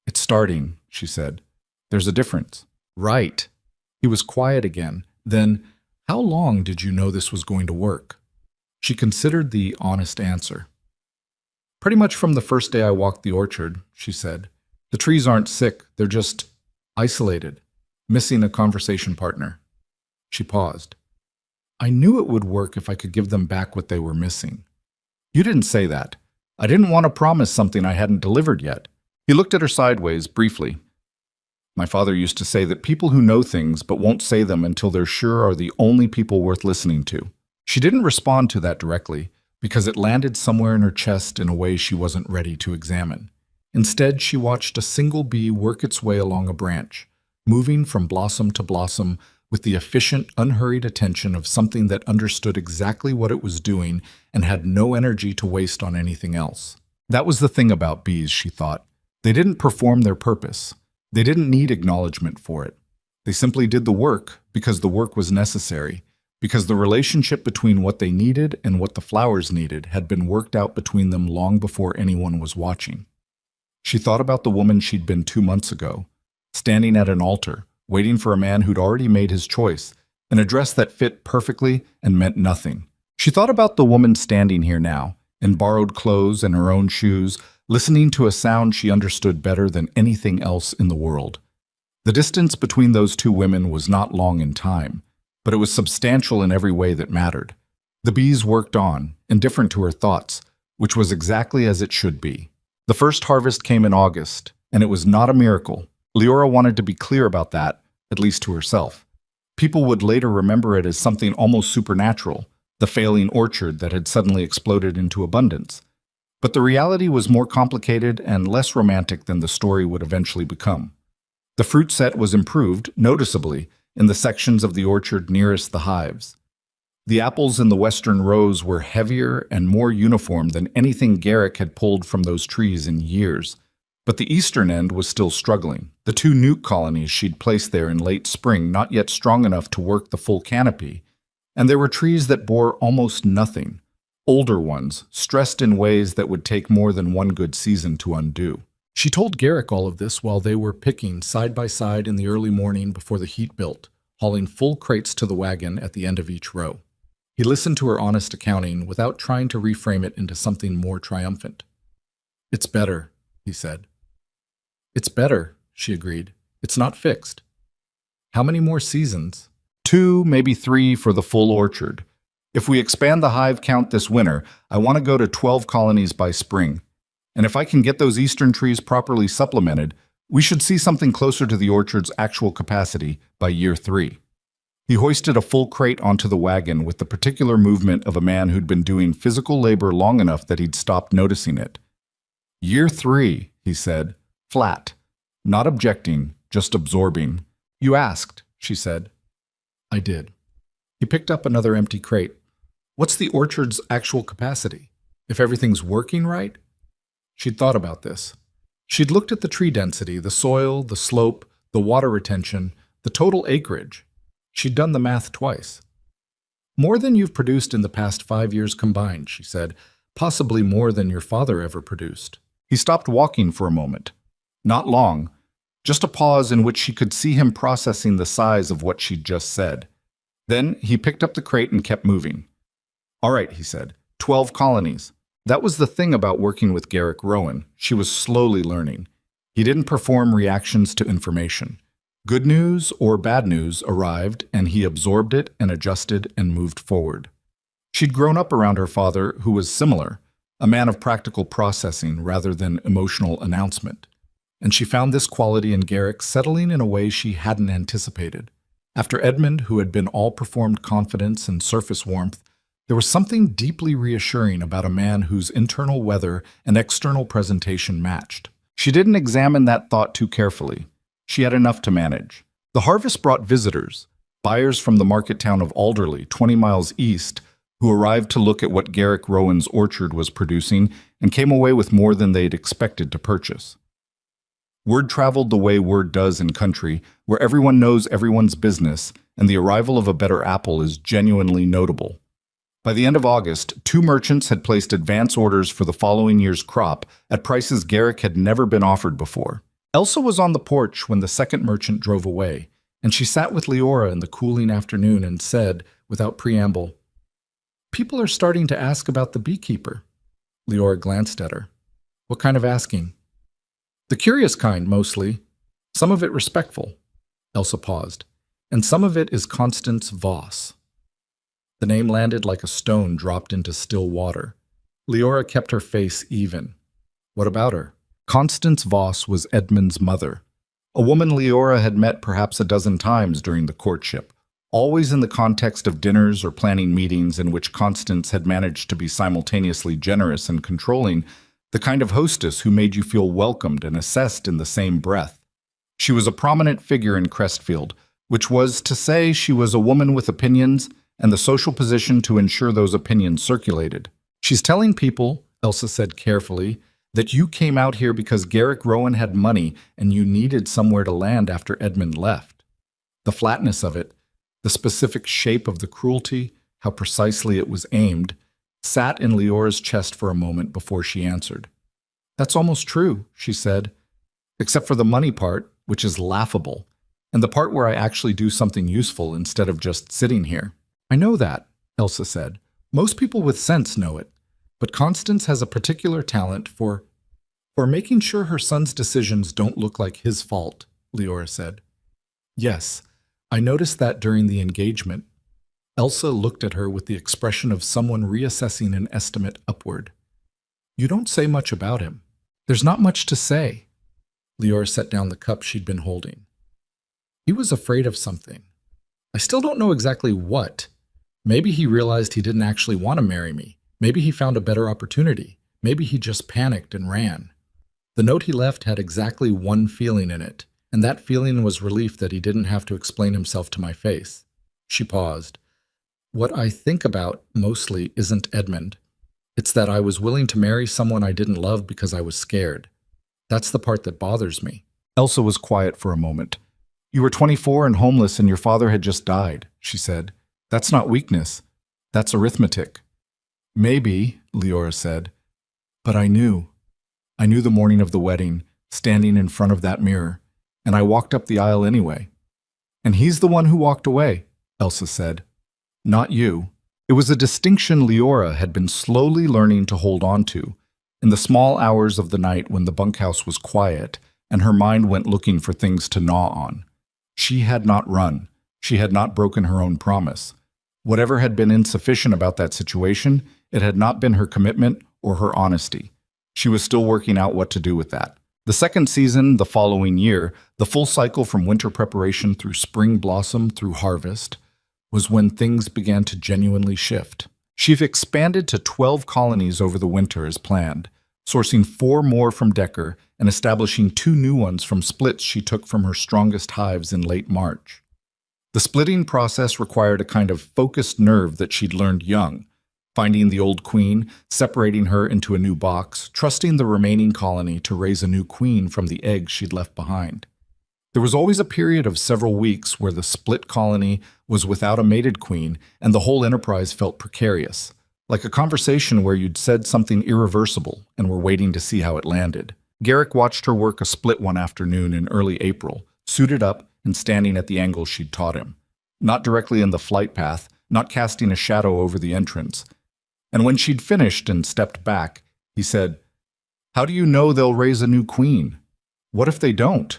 "It's starting," she said. "There's a difference." "Right." He was quiet again. Then, "How long did you know this was going to work?" She considered the honest answer. "Pretty much from the first day I walked the orchard," she said. "The trees aren't sick, they're just isolated, missing a conversation partner." She paused. "I knew it would work if I could give them back what they were missing." "You didn't say that. I didn't want to promise something I hadn't delivered yet. He looked at her sideways, briefly. My father used to say that people who know things but won't say them until they're sure are the only people worth listening to. She didn't respond to that directly, because it landed somewhere in her chest in a way she wasn't ready to examine. Instead, she watched a single bee work its way along a branch, moving from blossom to blossom with the efficient, unhurried attention of something that understood exactly what it was doing and had no energy to waste on anything else. That was the thing about bees, she thought. They didn't perform their purpose. They didn't need acknowledgement for it. They simply did the work because the work was necessary, because the relationship between what they needed and what the flowers needed had been worked out between them long before anyone was watching. She thought about the woman she'd been 2 months ago, standing at an altar, waiting for a man who'd already made his choice, in a dress that fit perfectly and meant nothing. She thought about the woman standing here now, in borrowed clothes and her own shoes, listening to a sound she understood better than anything else in the world. The distance between those two women was not long in time, but it was substantial in every way that mattered. The bees worked on, indifferent to her thoughts, which was exactly as it should be. The first harvest came in August, and it was not a miracle. Leora wanted to be clear about that, at least to herself. People would later remember it as something almost supernatural, the failing orchard that had suddenly exploded into abundance. But the reality was more complicated and less romantic than the story would eventually become. The fruit set was improved, noticeably, in the sections of the orchard nearest the hives. The apples in the western rows were heavier and more uniform than anything Garrick had pulled from those trees in years. But the eastern end was still struggling, the 2 nuke colonies she'd placed there in late spring not yet strong enough to work the full canopy. And there were trees that bore almost nothing, older ones, stressed in ways that would take more than one good season to undo. She told Garrick all of this while they were picking side by side in the early morning before the heat built, hauling full crates to the wagon at the end of each row. He listened to her honest accounting without trying to reframe it into something more triumphant. "It's better," he said. "It's better," she agreed. "It's not fixed." "How many more seasons?" 2, maybe 3 for the full orchard. If we expand the hive count this winter, I want to go to 12 colonies by spring. And if I can get those eastern trees properly supplemented, we should see something closer to the orchard's actual capacity by year 3. He hoisted a full crate onto the wagon with the particular movement of a man who'd been doing physical labor long enough that he'd stopped noticing it. "Year 3, he said, flat, not objecting, just absorbing. "You asked," she said. "I did." He picked up another empty crate. "What's the orchard's actual capacity? If everything's working right?" She'd thought about this. She'd looked at the tree density, the soil, the slope, the water retention, the total acreage. She'd done the math twice. "More than you've produced in the past 5 years combined," she said. "Possibly more than your father ever produced." He stopped walking for a moment. Not long, just a pause in which she could see him processing the size of what she'd just said. Then he picked up the crate and kept moving. "All right," he said, 12 colonies. That was the thing about working with Garrick Rowan. She was slowly learning. He didn't perform reactions to information. Good news or bad news arrived, and he absorbed it and adjusted and moved forward. She'd grown up around her father, who was similar, a man of practical processing rather than emotional announcement. And she found this quality in Garrick settling in a way she hadn't anticipated. After Edmund, who had been all performed confidence and surface warmth, there was something deeply reassuring about a man whose internal weather and external presentation matched. She didn't examine that thought too carefully. She had enough to manage. The harvest brought visitors, buyers from the market town of Alderley, 20 miles east, who arrived to look at what Garrick Rowan's orchard was producing and came away with more than they'd expected to purchase. Word traveled the way word does in country, where everyone knows everyone's business, and the arrival of a better apple is genuinely notable. By the end of August, 2 merchants had placed advance orders for the following year's crop at prices Garrick had never been offered before. Elsa was on the porch when the second merchant drove away, and she sat with Leora in the cooling afternoon and said, without preamble, "People are starting to ask about the beekeeper." Leora glanced at her. "What kind of asking?" "The curious kind, mostly. Some of it respectful." Elsa paused. "And some of it is Constance Voss." The name landed like a stone dropped into still water. Leora kept her face even. "What about her?" Constance Voss was Edmund's mother, a woman Leora had met perhaps a dozen times during the courtship, always in the context of dinners or planning meetings in which Constance had managed to be simultaneously generous and controlling, the kind of hostess who made you feel welcomed and assessed in the same breath. She was a prominent figure in Crestfield, which was to say she was a woman with opinions and the social position to ensure those opinions circulated. "She's telling people," Elsa said carefully, "that you came out here because Garrick Rowan had money and you needed somewhere to land after Edmund left." The flatness of it, the specific shape of the cruelty, how precisely it was aimed, sat in Leora's chest for a moment before she answered. "That's almost true," she said, "except for the money part, which is laughable, and the part where I actually do something useful instead of just sitting here." "I know that," Elsa said. "Most people with sense know it. But Constance has a particular talent for making sure her son's decisions don't look like his fault," Leora said. "Yes, I noticed that during the engagement." Elsa looked at her with the expression of someone reassessing an estimate upward. "You don't say much about him." "There's not much to say." Leora set down the cup she'd been holding. "He was afraid of something. I still don't know exactly what. Maybe he realized he didn't actually want to marry me. Maybe he found a better opportunity. Maybe he just panicked and ran. The note he left had exactly one feeling in it, and that feeling was relief that he didn't have to explain himself to my face." She paused. "What I think about, mostly, isn't Edmund. It's that I was willing to marry someone I didn't love because I was scared. That's the part that bothers me." Elsa was quiet for a moment. "You were 24 and homeless and your father had just died," she said. "That's not weakness. That's arithmetic." "Maybe," Leora said, "but I knew. I knew the morning of the wedding, standing in front of that mirror, and I walked up the aisle anyway." "And he's the one who walked away," Elsa said. "Not you." It was a distinction Leora had been slowly learning to hold on to, in the small hours of the night when the bunkhouse was quiet and her mind went looking for things to gnaw on. She had not run. She had not broken her own promise. Whatever had been insufficient about that situation, it had not been her commitment or her honesty. She was still working out what to do with that. The second season, the following year, the full cycle from winter preparation through spring blossom through harvest, was when things began to genuinely shift. She expanded to 12 colonies over the winter as planned, sourcing 4 more from Decker and establishing 2 new ones from splits she took from her strongest hives in late March. The splitting process required a kind of focused nerve that she'd learned young, finding the old queen, separating her into a new box, trusting the remaining colony to raise a new queen from the eggs she'd left behind. There was always a period of several weeks where the split colony was without a mated queen and the whole enterprise felt precarious, like a conversation where you'd said something irreversible and were waiting to see how it landed. Garrick watched her work a split one afternoon in early April, suited up and standing at the angle she'd taught him, not directly in the flight path, not casting a shadow over the entrance. And when she'd finished and stepped back, he said, "How do you know they'll raise a new queen? What if they don't?"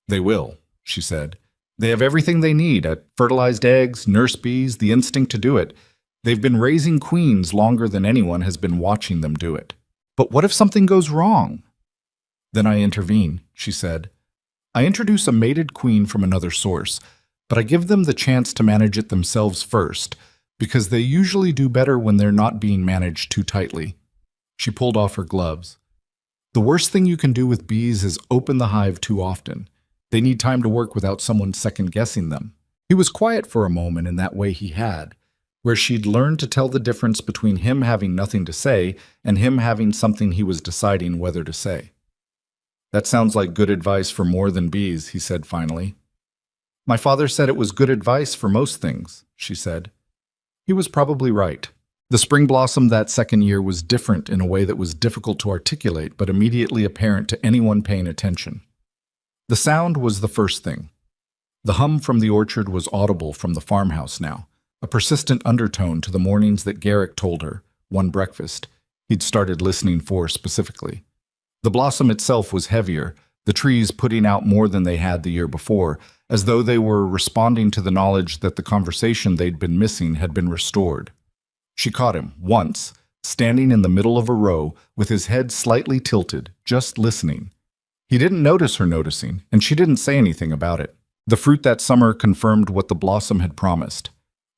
"They will," she said. "They have everything they need, fertilized eggs, nurse bees, the instinct to do it. They've been raising queens longer than anyone has been watching them do it." "But what if something goes wrong?" "Then I intervene," she said. "I introduce a mated queen from another source, but I give them the chance to manage it themselves first, because they usually do better when they're not being managed too tightly." She pulled off her gloves. "The worst thing you can do with bees is open the hive too often. They need time to work without someone second-guessing them." He was quiet for a moment in that way he had, where she'd learned to tell the difference between him having nothing to say and him having something he was deciding whether to say. "That sounds like good advice for more than bees," he said finally. "My father said it was good advice for most things," she said. He was probably right. The spring blossom that second year was different in a way that was difficult to articulate but immediately apparent to anyone paying attention. The sound was the first thing. The hum from the orchard was audible from the farmhouse now, a persistent undertone to the mornings that Garrick told her, one breakfast, he'd started listening for specifically. The blossom itself was heavier, the trees putting out more than they had the year before, as though they were responding to the knowledge that the conversation they'd been missing had been restored. She caught him, once, standing in the middle of a row with his head slightly tilted, just listening. He didn't notice her noticing, and she didn't say anything about it. The fruit that summer confirmed what the blossom had promised.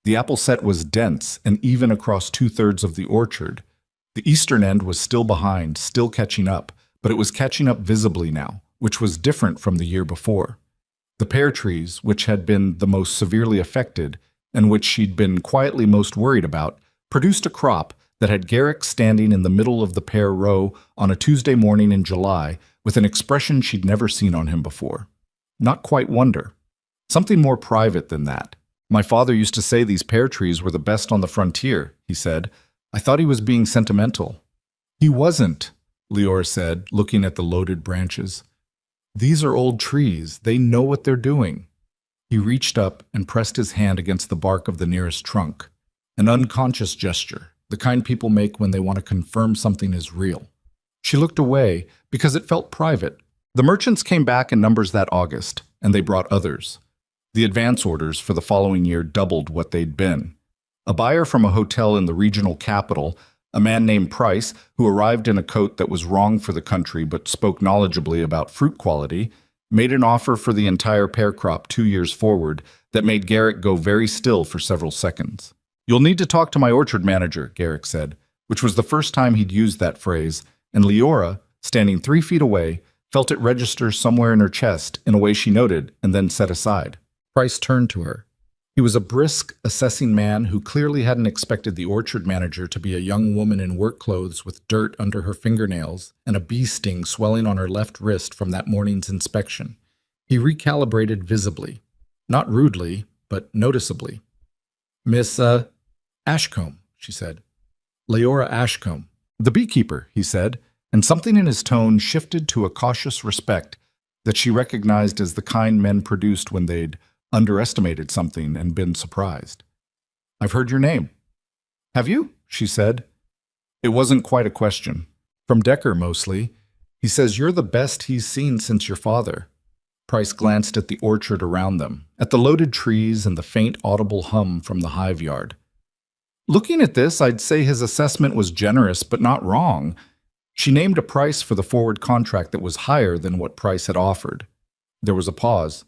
The apple set was dense and even across two-thirds of the orchard. The eastern end was still behind, still catching up, but it was catching up visibly now, which was different from the year before. The pear trees, which had been the most severely affected, and which she'd been quietly most worried about, produced a crop that had Garrick standing in the middle of the pear row on a Tuesday morning in July with an expression she'd never seen on him before. Not quite wonder. Something more private than that. My father used to say these pear trees were the best on the frontier, he said. I thought he was being sentimental. He wasn't, Leora said, looking at the loaded branches. These are old trees. They know what they're doing. He reached up and pressed his hand against the bark of the nearest trunk. An unconscious gesture, the kind people make when they want to confirm something is real. She looked away because it felt private. The merchants came back in numbers that August, and they brought others. The advance orders for the following year doubled what they'd been. A buyer from a hotel in the regional capital, a man named Price, who arrived in a coat that was wrong for the country but spoke knowledgeably about fruit quality, made an offer for the entire pear crop 2 years forward that made Garrick go very still for several seconds. "You'll need to talk to my orchard manager," Garrick said, which was the first time he'd used that phrase, and Leora, standing 3 feet away, felt it register somewhere in her chest in a way she noted and then set aside. Price turned to her. He was a brisk, assessing man who clearly hadn't expected the orchard manager to be a young woman in work clothes with dirt under her fingernails and a bee sting swelling on her left wrist from that morning's inspection. He recalibrated visibly. Not rudely, but noticeably. "Miss, Ashcombe," she said. "Leora Ashcombe." "The beekeeper," he said, and something in his tone shifted to a cautious respect that she recognized as the kind men produced when they'd underestimated something and been surprised. "I've heard your name." "Have you?" she said. It wasn't quite a question. "From Decker, mostly. He says you're the best he's seen since your father." Price glanced at the orchard around them, at the loaded trees and the faint audible hum from the hive yard. "Looking at this, I'd say his assessment was generous, but not wrong." She named a price for the forward contract that was higher than what Price had offered. There was a pause.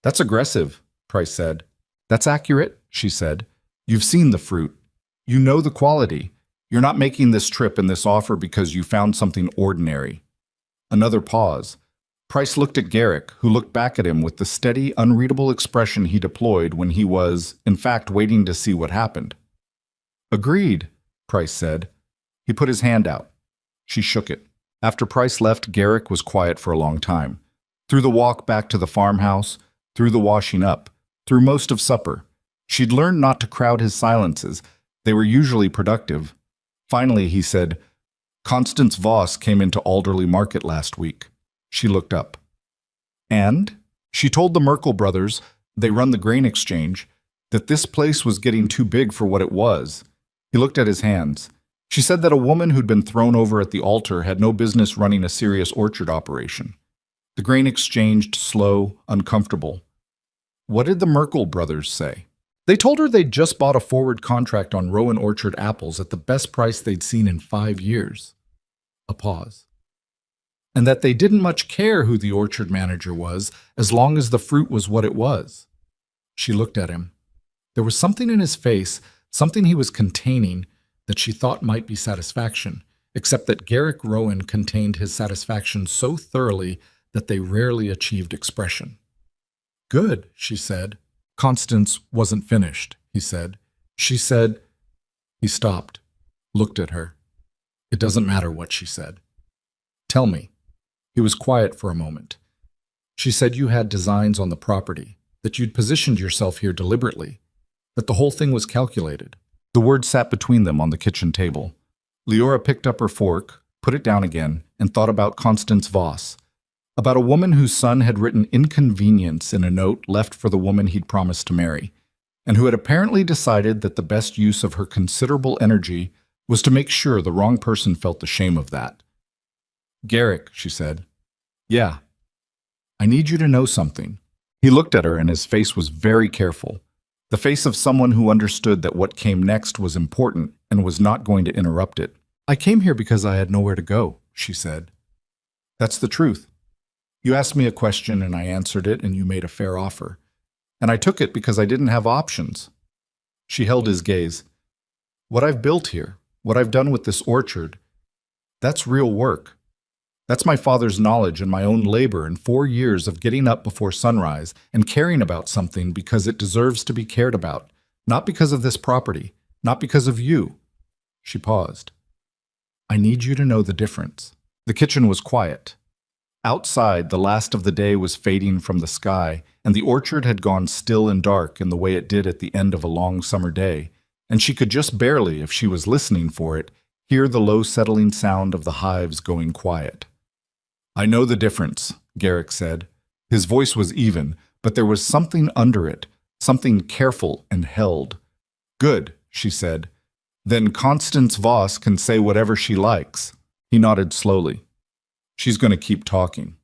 "That's aggressive," Price said. "That's accurate," she said. "You've seen the fruit. You know the quality. You're not making this trip and this offer because you found something ordinary." Another pause. Price looked at Garrick, who looked back at him with the steady, unreadable expression he deployed when he was, in fact, waiting to see what happened. "Agreed," Price said. He put his hand out. She shook it. After Price left, Garrick was quiet for a long time. Through the walk back to the farmhouse, through the washing up, through most of supper. She'd learned not to crowd his silences. They were usually productive. Finally, he said, "Constance Voss came into Alderley Market last week." She looked up. "And?" She told the Merkel brothers, they run the grain exchange, that this place was getting too big for what it was. He looked at his hands. She said that a woman who'd been thrown over at the altar had no business running a serious orchard operation. The grain exchanged slow, uncomfortable. What did the Merkel brothers say? They told her they'd just bought a forward contract on Rowan Orchard apples at the best price they'd seen in 5 years. A pause. And that they didn't much care who the orchard manager was, as long as the fruit was what it was. She looked at him. There was something in his face, something he was containing, that she thought might be satisfaction, except that Garrick Rowan contained his satisfaction so thoroughly that they rarely achieved expression. "Good," she said. "Constance wasn't finished," he said. She said. He stopped, looked at her. It doesn't matter what she said. "Tell me." He was quiet for a moment. She said you had designs on the property, that you'd positioned yourself here deliberately, that the whole thing was calculated. The words sat between them on the kitchen table. Leora picked up her fork, put it down again, and thought about Constance Voss, about a woman whose son had written inconvenience in a note left for the woman he'd promised to marry, and who had apparently decided that the best use of her considerable energy was to make sure the wrong person felt the shame of that. "Garrick," she said. "Yeah. I need you to know something." He looked at her and his face was very careful. The face of someone who understood that what came next was important and was not going to interrupt it. "I came here because I had nowhere to go," she said. "That's the truth. You asked me a question and I answered it and you made a fair offer. And I took it because I didn't have options." She held his gaze. "What I've built here, what I've done with this orchard, that's real work. That's my father's knowledge and my own labor and 4 years of getting up before sunrise and caring about something because it deserves to be cared about, not because of this property, not because of you." She paused. "I need you to know the difference." The kitchen was quiet. Outside, the last of the day was fading from the sky, and the orchard had gone still and dark in the way it did at the end of a long summer day, and she could just barely, if she was listening for it, hear the low settling sound of the hives going quiet. "I know the difference," Garrick said. His voice was even, but there was something under it, something careful and held. "Good," she said. "Then Constance Voss can say whatever she likes." He nodded slowly. "She's going to keep talking."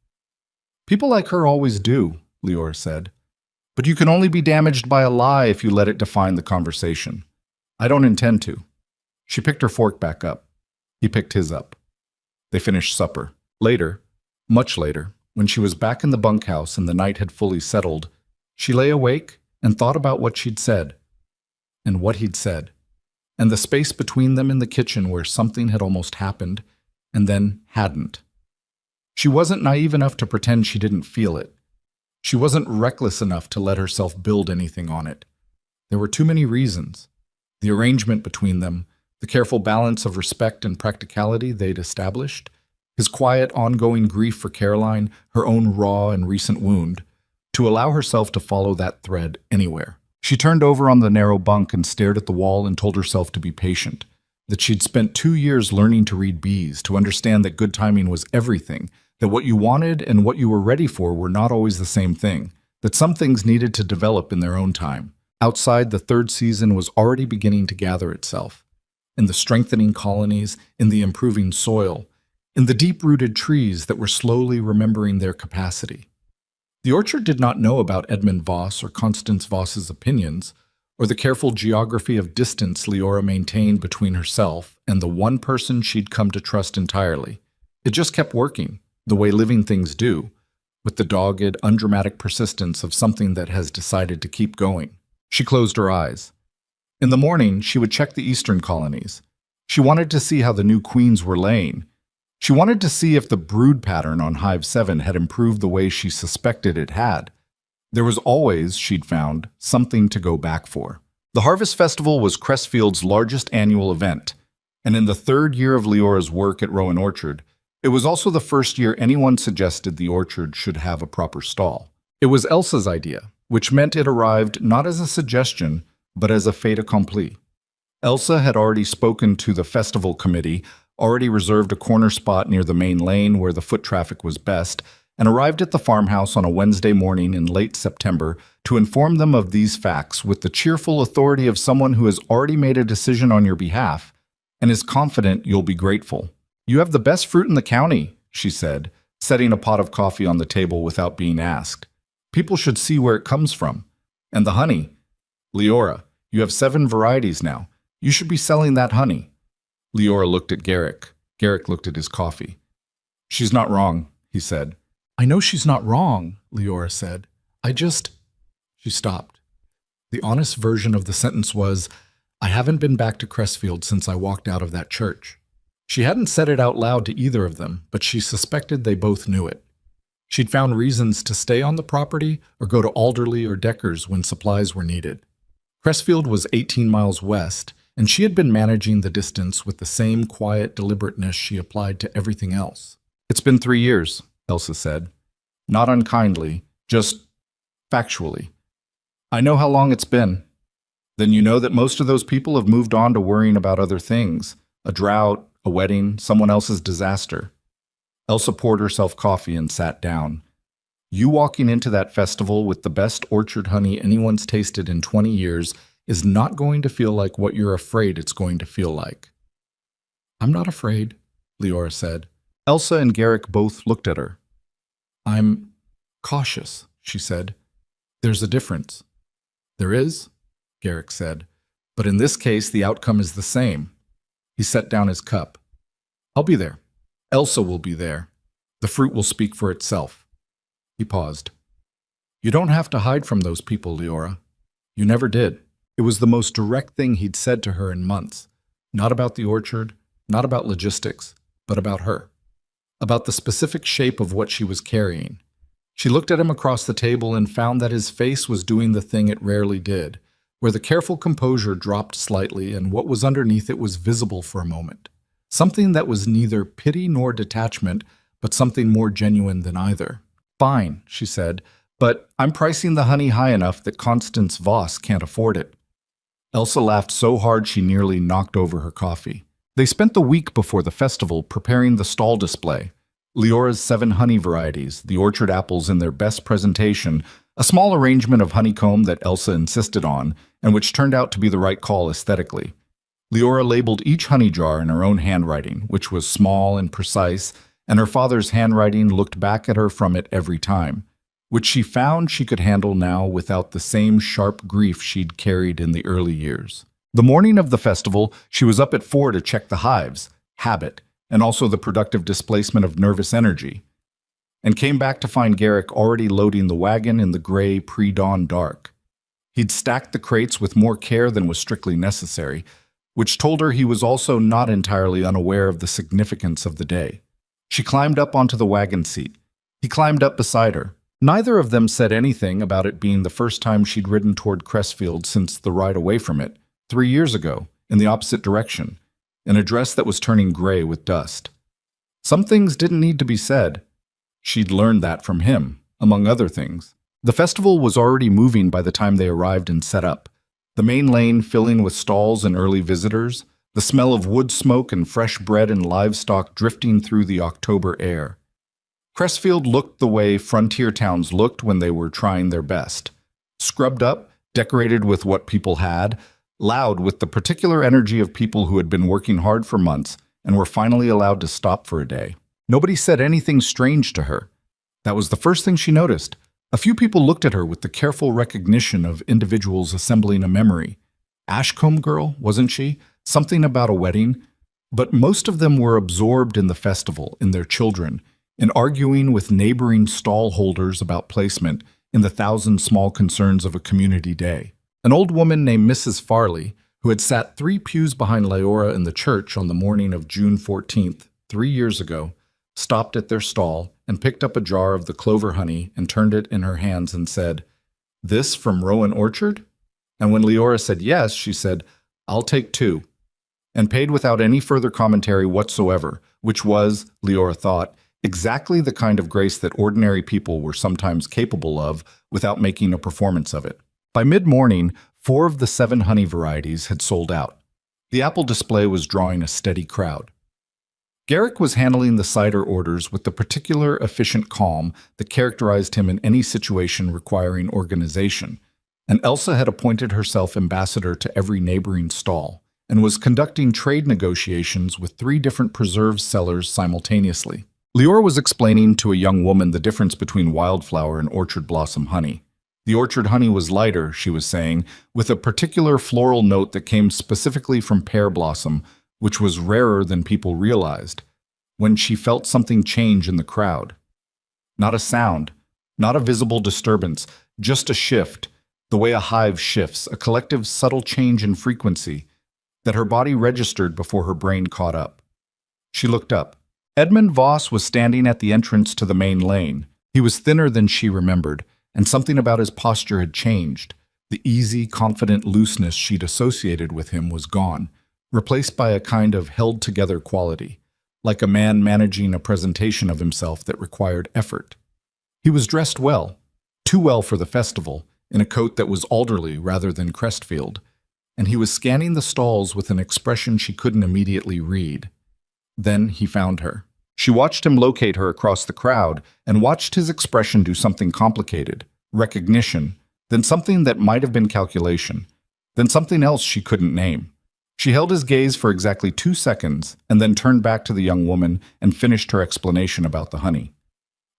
"People like her always do," Leora said. "But you can only be damaged by a lie if you let it define the conversation. I don't intend to." She picked her fork back up. He picked his up. They finished supper. Later, much later, when she was back in the bunkhouse and the night had fully settled, she lay awake and thought about what she'd said, and what he'd said, and the space between them in the kitchen where something had almost happened and then hadn't. She wasn't naive enough to pretend she didn't feel it. She wasn't reckless enough to let herself build anything on it. There were too many reasons. The arrangement between them, the careful balance of respect and practicality they'd established, his quiet, ongoing grief for Caroline, her own raw and recent wound, to allow herself to follow that thread anywhere. She turned over on the narrow bunk and stared at the wall and told herself to be patient, that she'd spent 2 years learning to read bees, to understand that good timing was everything, that what you wanted and what you were ready for were not always the same thing, that some things needed to develop in their own time. Outside, the third season was already beginning to gather itself. In the strengthening colonies, in the improving soil, in the deep-rooted trees that were slowly remembering their capacity. The orchard did not know about Edmund Voss or Constance Voss's opinions, or the careful geography of distance Leora maintained between herself and the one person she'd come to trust entirely. It just kept working, the way living things do, with the dogged, undramatic persistence of something that has decided to keep going. She closed her eyes. In the morning, she would check the eastern colonies. She wanted to see how the new queens were laying. She wanted to see if the brood pattern on Hive 7 had improved the way she suspected it had. There was always, she'd found, something to go back for. The Harvest Festival was Crestfield's largest annual event, and in the 3rd year of Leora's work at Rowan Orchard, it was also the first year anyone suggested the orchard should have a proper stall. It was Elsa's idea, which meant it arrived not as a suggestion, but as a fait accompli. Elsa had already spoken to the festival committee, already reserved a corner spot near the main lane where the foot traffic was best, and arrived at the farmhouse on a Wednesday morning in late September to inform them of these facts with the cheerful authority of someone who has already made a decision on your behalf and is confident you'll be grateful. "You have the best fruit in the county," she said, setting a pot of coffee on the table without being asked. "People should see where it comes from. And the honey. Leora, you have 7 varieties now. You should be selling that honey." Leora looked at Garrick. Garrick looked at his coffee. "She's not wrong," he said. "I know she's not wrong," Leora said. She stopped. The honest version of the sentence was, "I haven't been back to Crestfield since I walked out of that church." She hadn't said it out loud to either of them, but she suspected they both knew it. She'd found reasons to stay on the property or go to Alderley or Decker's when supplies were needed. Crestfield was 18 miles west, and she had been managing the distance with the same quiet deliberateness she applied to everything else. "It's been 3 years, Elsa said. Not unkindly, just factually. I know how long it's been. Then you know that most of those people have moved on to worrying about other things, a drought, a wedding, someone else's disaster." Elsa poured herself coffee and sat down. "You walking into that festival with the best orchard honey anyone's tasted in 20 years is not going to feel like what you're afraid it's going to feel like." "I'm not afraid," Leora said. Elsa and Garrick both looked at her. "I'm cautious," she said. "There's a difference." "There is?" Garrick said. But in this case, the outcome is the same. He set down his cup. I'll be there. Elsa will be there. The fruit will speak for itself. He paused. You don't have to hide from those people, Leora. You never did. It was the most direct thing he'd said to her in months. Not about the orchard, not about logistics, but about her. About the specific shape of what she was carrying. She looked at him across the table and found that his face was doing the thing it rarely did, where the careful composure dropped slightly and what was underneath it was visible for a moment. Something that was neither pity nor detachment, but something more genuine than either. Fine, she said, but I'm pricing the honey high enough that Constance Voss can't afford it. Elsa laughed so hard she nearly knocked over her coffee. They spent the week before the festival preparing the stall display. Leora's 7 honey varieties, the orchard apples in their best presentation, a small arrangement of honeycomb that Elsa insisted on, and which turned out to be the right call aesthetically. Leora labeled each honey jar in her own handwriting, which was small and precise, and her father's handwriting looked back at her from it every time, which she found she could handle now without the same sharp grief she'd carried in the early years. The morning of the festival, she was up at 4 to check the hives, habit, and also the productive displacement of nervous energy, and came back to find Garrick already loading the wagon in the gray pre-dawn dark. He'd stacked the crates with more care than was strictly necessary, which told her he was also not entirely unaware of the significance of the day. She climbed up onto the wagon seat. He climbed up beside her. Neither of them said anything about it being the first time she'd ridden toward Crestfield since the ride away from it, 3 years ago, in the opposite direction, in a dress that was turning gray with dust. Some things didn't need to be said. She'd learned that from him, among other things. The festival was already moving by the time they arrived and set up. The main lane filling with stalls and early visitors, the smell of wood smoke and fresh bread and livestock drifting through the October air. Crestfield looked the way frontier towns looked when they were trying their best. Scrubbed up, decorated with what people had, loud with the particular energy of people who had been working hard for months and were finally allowed to stop for a day. Nobody said anything strange to her. That was the first thing she noticed. A few people looked at her with the careful recognition of individuals assembling a memory. Ashcombe girl, wasn't she? Something about a wedding. But most of them were absorbed in the festival, in their children, in arguing with neighboring stall holders about placement in the 1,000 small concerns of a community day. An old woman named Mrs. Farley, who had sat 3 pews behind Leora in the church on the morning of June 14th, 3 years ago, stopped at their stall and picked up a jar of the clover honey and turned it in her hands and said, "This from Rowan Orchard?" And when Leora said yes, she said, "I'll take 2," and paid without any further commentary whatsoever, which was, Leora thought, exactly the kind of grace that ordinary people were sometimes capable of without making a performance of it. By mid-morning, 4 of the 7 honey varieties had sold out. The apple display was drawing a steady crowd. Garrick was handling the cider orders with the particular efficient calm that characterized him in any situation requiring organization, and Elsa had appointed herself ambassador to every neighboring stall and was conducting trade negotiations with 3 different preserve sellers simultaneously. Leora was explaining to a young woman the difference between wildflower and orchard blossom honey. The orchard honey was lighter, she was saying, with a particular floral note that came specifically from pear blossom, which was rarer than people realized, when she felt something change in the crowd. Not a sound, not a visible disturbance, just a shift, the way a hive shifts, a collective subtle change in frequency, that her body registered before her brain caught up. She looked up. Edmund Voss was standing at the entrance to the main lane. He was thinner than she remembered, and something about his posture had changed. The easy, confident looseness she'd associated with him was gone, replaced by a kind of held-together quality, like a man managing a presentation of himself that required effort. He was dressed well, too well for the festival, in a coat that was alderly rather than Crestfield, and he was scanning the stalls with an expression she couldn't immediately read. Then he found her. She watched him locate her across the crowd and watched his expression do something complicated, recognition, then something that might have been calculation, then something else she couldn't name. She held his gaze for exactly 2 seconds and then turned back to the young woman and finished her explanation about the honey.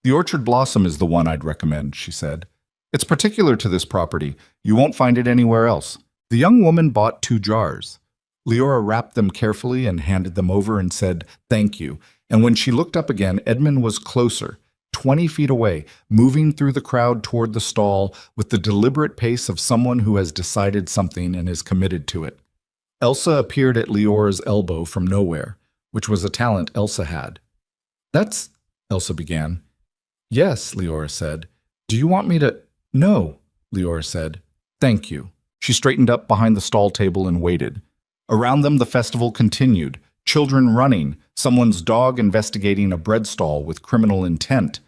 "The orchard blossom is the one I'd recommend," she said. "It's particular to this property. You won't find it anywhere else. The young woman bought 2 jars. Leora wrapped them carefully and handed them over and said, "Thank you." And when she looked up again, Edmund was closer, 20 feet away, moving through the crowd toward the stall with the deliberate pace of someone who has decided something and is committed to it. Elsa appeared at Leora's elbow from nowhere, which was a talent Elsa had. "That's—" Elsa began. "Yes," Leora said. "Do you want me to—" "No," Leora said. "Thank you." She straightened up behind the stall table and waited. Around them the festival continued, children running, someone's dog investigating a bread stall with criminal intent,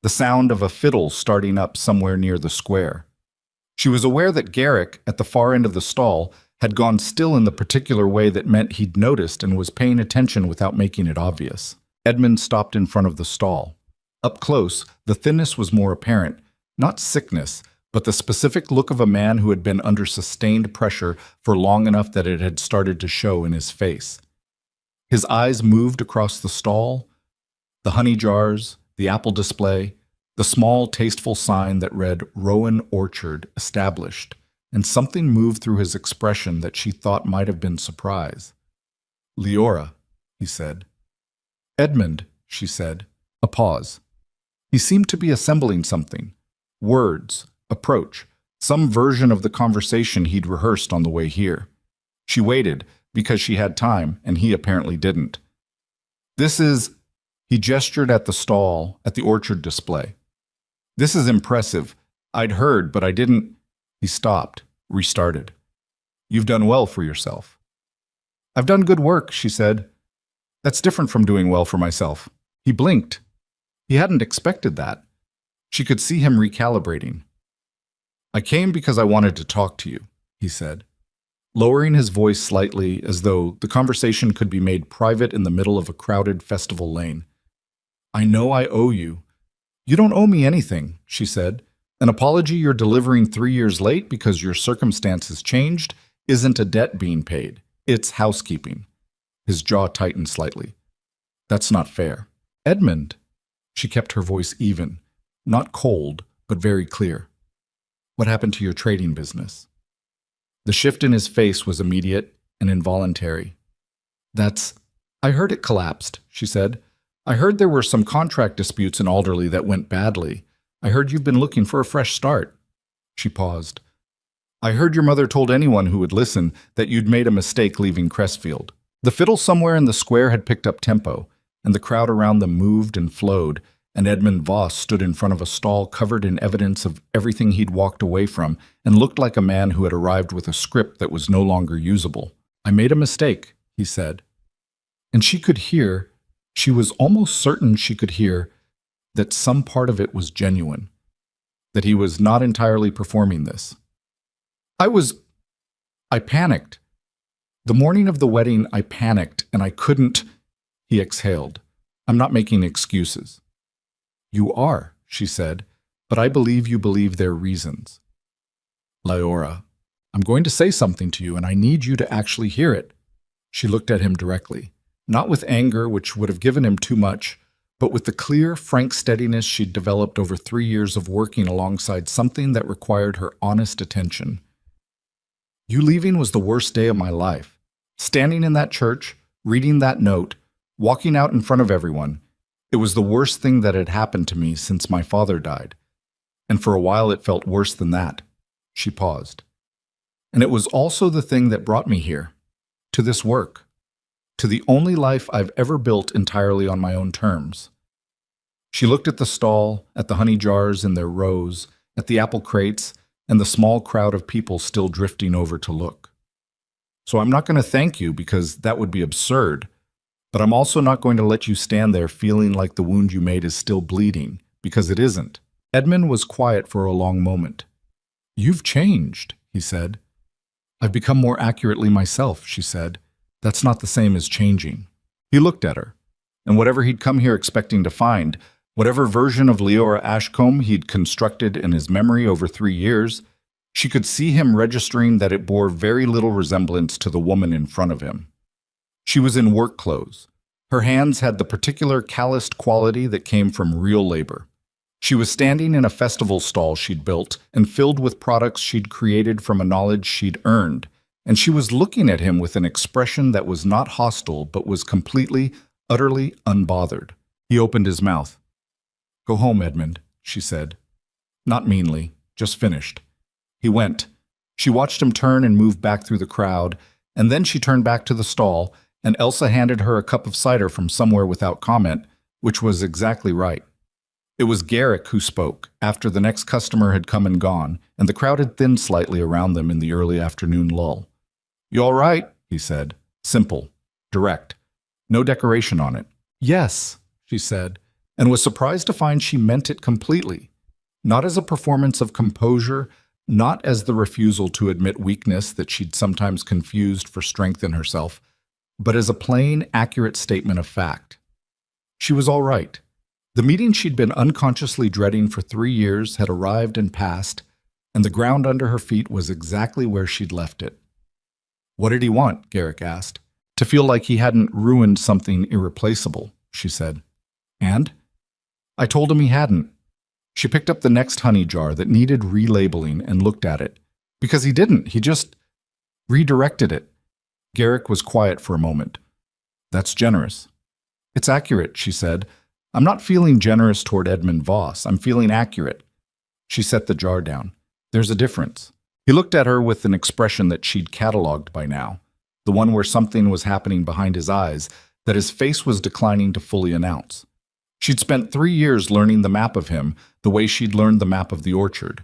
the sound of a fiddle starting up somewhere near the square. She was aware that Garrick, at the far end of the stall, had gone still in the particular way that meant he'd noticed and was paying attention without making it obvious. Edmund stopped in front of the stall. Up close, the thinness was more apparent, not sickness, but the specific look of a man who had been under sustained pressure for long enough that it had started to show in his face. His eyes moved across the stall, the honey jars, the apple display, the small, tasteful sign that read Rowan Orchard Established, and something moved through his expression that she thought might have been surprise. "Leora," he said. "Edmund," she said. A pause. He seemed to be assembling something. Words, approach, some version of the conversation he'd rehearsed on the way here. She waited, because she had time, and he apparently didn't. "This is—" He gestured at the stall, at the orchard display. "This is impressive. I'd heard, but I didn't—" He stopped, restarted. "You've done well for yourself." "I've done good work," she said. "That's different from doing well for myself." He blinked. He hadn't expected that. She could see him recalibrating. "I came because I wanted to talk to you," he said, lowering his voice slightly as though the conversation could be made private in the middle of a crowded festival lane. "I know I owe you." "You don't owe me anything," she said. "An apology you're delivering 3 years late because your circumstances changed isn't a debt being paid. It's housekeeping." His jaw tightened slightly. "That's not fair." "Edmund." She kept her voice even, not cold, but very clear. "What happened to your trading business?" The shift in his face was immediate and involuntary. I heard it collapsed," she said. "I heard there were some contract disputes in Alderley that went badly. I heard you've been looking for a fresh start." She paused. "I heard your mother told anyone who would listen that you'd made a mistake leaving Crestfield." The fiddle somewhere in the square had picked up tempo, and the crowd around them moved and flowed, and Edmund Voss stood in front of a stall covered in evidence of everything he'd walked away from and looked like a man who had arrived with a script that was no longer usable. "I made a mistake," he said. And she could hear, she was almost certain she could hear, that some part of it was genuine, that he was not entirely performing this. I panicked. The morning of the wedding, I panicked, and I couldn't—" He exhaled. "I'm not making excuses." "You are," she said, "but I believe you believe their reasons." "Leora, I'm going to say something to you, and I need you to actually hear it." She looked at him directly, not with anger, which would have given him too much, but with the clear, frank steadiness she'd developed over 3 years of working alongside something that required her honest attention. "You leaving was the worst day of my life. Standing in that church, reading that note, walking out in front of everyone, it was the worst thing that had happened to me since my father died. And for a while it felt worse than that." She paused. "And it was also the thing that brought me here, to this work, to the only life I've ever built entirely on my own terms." She looked at the stall, at the honey jars in their rows, at the apple crates, and the small crowd of people still drifting over to look. "So I'm not going to thank you because that would be absurd. But I'm also not going to let you stand there feeling like the wound you made is still bleeding, because it isn't." Edmund was quiet for a long moment. "You've changed," he said. "I've become more accurately myself," she said. "That's not the same as changing." He looked at her, and whatever he'd come here expecting to find, whatever version of Leora Ashcombe he'd constructed in his memory over 3 years, she could see him registering that it bore very little resemblance to the woman in front of him. She was in work clothes. Her hands had the particular calloused quality that came from real labor. She was standing in a festival stall she'd built and filled with products she'd created from a knowledge she'd earned, and she was looking at him with an expression that was not hostile but was completely, utterly unbothered. He opened his mouth. "Go home, Edmund," she said. Not meanly, just finished. He went. She watched him turn and move back through the crowd, and then she turned back to the stall, and Elsa handed her a cup of cider from somewhere without comment, which was exactly right. It was Garrick who spoke, after the next customer had come and gone, and the crowd had thinned slightly around them in the early afternoon lull. "You all right?" he said. Simple, direct, no decoration on it. "Yes," she said, and was surprised to find she meant it completely. Not as a performance of composure, not as the refusal to admit weakness that she'd sometimes confused for strength in herself, but as a plain, accurate statement of fact. She was all right. The meeting she'd been unconsciously dreading for 3 years had arrived and passed, and the ground under her feet was exactly where she'd left it. "What did he want?" Garrick asked. "To feel like he hadn't ruined something irreplaceable," she said. "And?" "I told him he hadn't." She picked up the next honey jar that needed relabeling and looked at it. "Because he didn't. He just redirected it." Garrick was quiet for a moment. "That's generous." "It's accurate," she said. "I'm not feeling generous toward Edmund Voss. I'm feeling accurate." She set the jar down. "There's a difference." He looked at her with an expression that she'd cataloged by now, the one where something was happening behind his eyes that his face was declining to fully announce. She'd spent 3 years learning the map of him the way she'd learned the map of the orchard.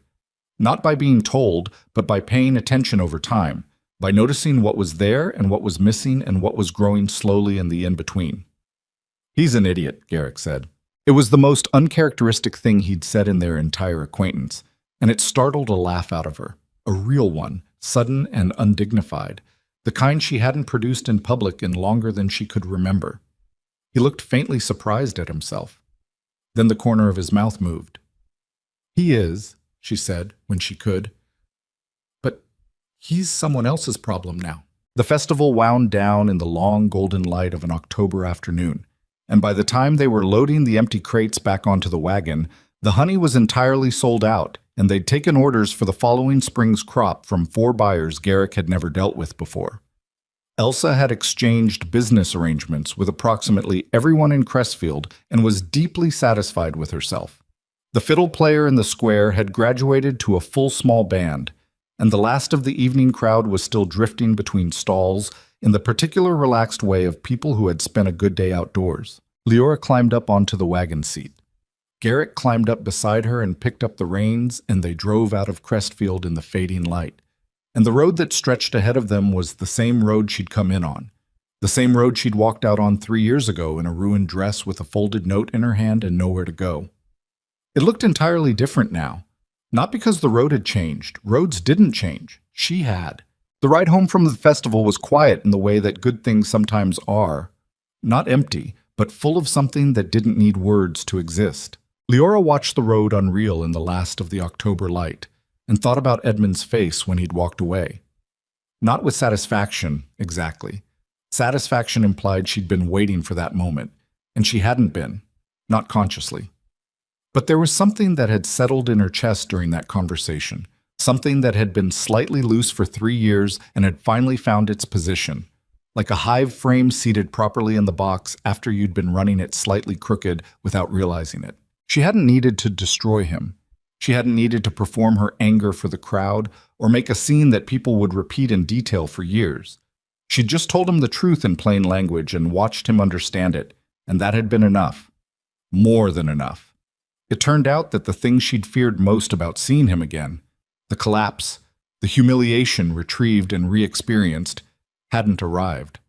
Not by being told, but by paying attention over time, by noticing what was there and what was missing and what was growing slowly in the in-between. "He's an idiot," Garrick said. It was the most uncharacteristic thing he'd said in their entire acquaintance, and it startled a laugh out of her, a real one, sudden and undignified, the kind she hadn't produced in public in longer than she could remember. He looked faintly surprised at himself. Then the corner of his mouth moved. "He is," she said, when she could. "But he's someone else's problem now." The festival wound down in the long golden light of an October afternoon, and by the time they were loading the empty crates back onto the wagon, the honey was entirely sold out, and they'd taken orders for the following spring's crop from 4 buyers Garrick had never dealt with before. Elsa had exchanged business arrangements with approximately everyone in Crestfield and was deeply satisfied with herself. The fiddle player in the square had graduated to a full small band, and the last of the evening crowd was still drifting between stalls in the particular relaxed way of people who had spent a good day outdoors. Leora climbed up onto the wagon seat. Garrick climbed up beside her and picked up the reins, and they drove out of Crestfield in the fading light. And the road that stretched ahead of them was the same road she'd come in on, the same road she'd walked out on 3 years ago in a ruined dress with a folded note in her hand and nowhere to go. It looked entirely different now, not because the road had changed. Roads didn't change. She had. The ride home from the festival was quiet in the way that good things sometimes are, not empty, but full of something that didn't need words to exist. Leora watched the road unreal in the last of the October light, and thought about Edmund's face when he'd walked away. Not with satisfaction, exactly. Satisfaction implied she'd been waiting for that moment, and she hadn't been, not consciously. But there was something that had settled in her chest during that conversation, something that had been slightly loose for 3 years and had finally found its position, like a hive frame seated properly in the box after you'd been running it slightly crooked without realizing it. She hadn't needed to destroy him. She hadn't needed to perform her anger for the crowd or make a scene that people would repeat in detail for years. She'd just told him the truth in plain language and watched him understand it, and that had been enough. More than enough. It turned out that the thing she'd feared most about seeing him again, the collapse, the humiliation retrieved and re-experienced, hadn't arrived.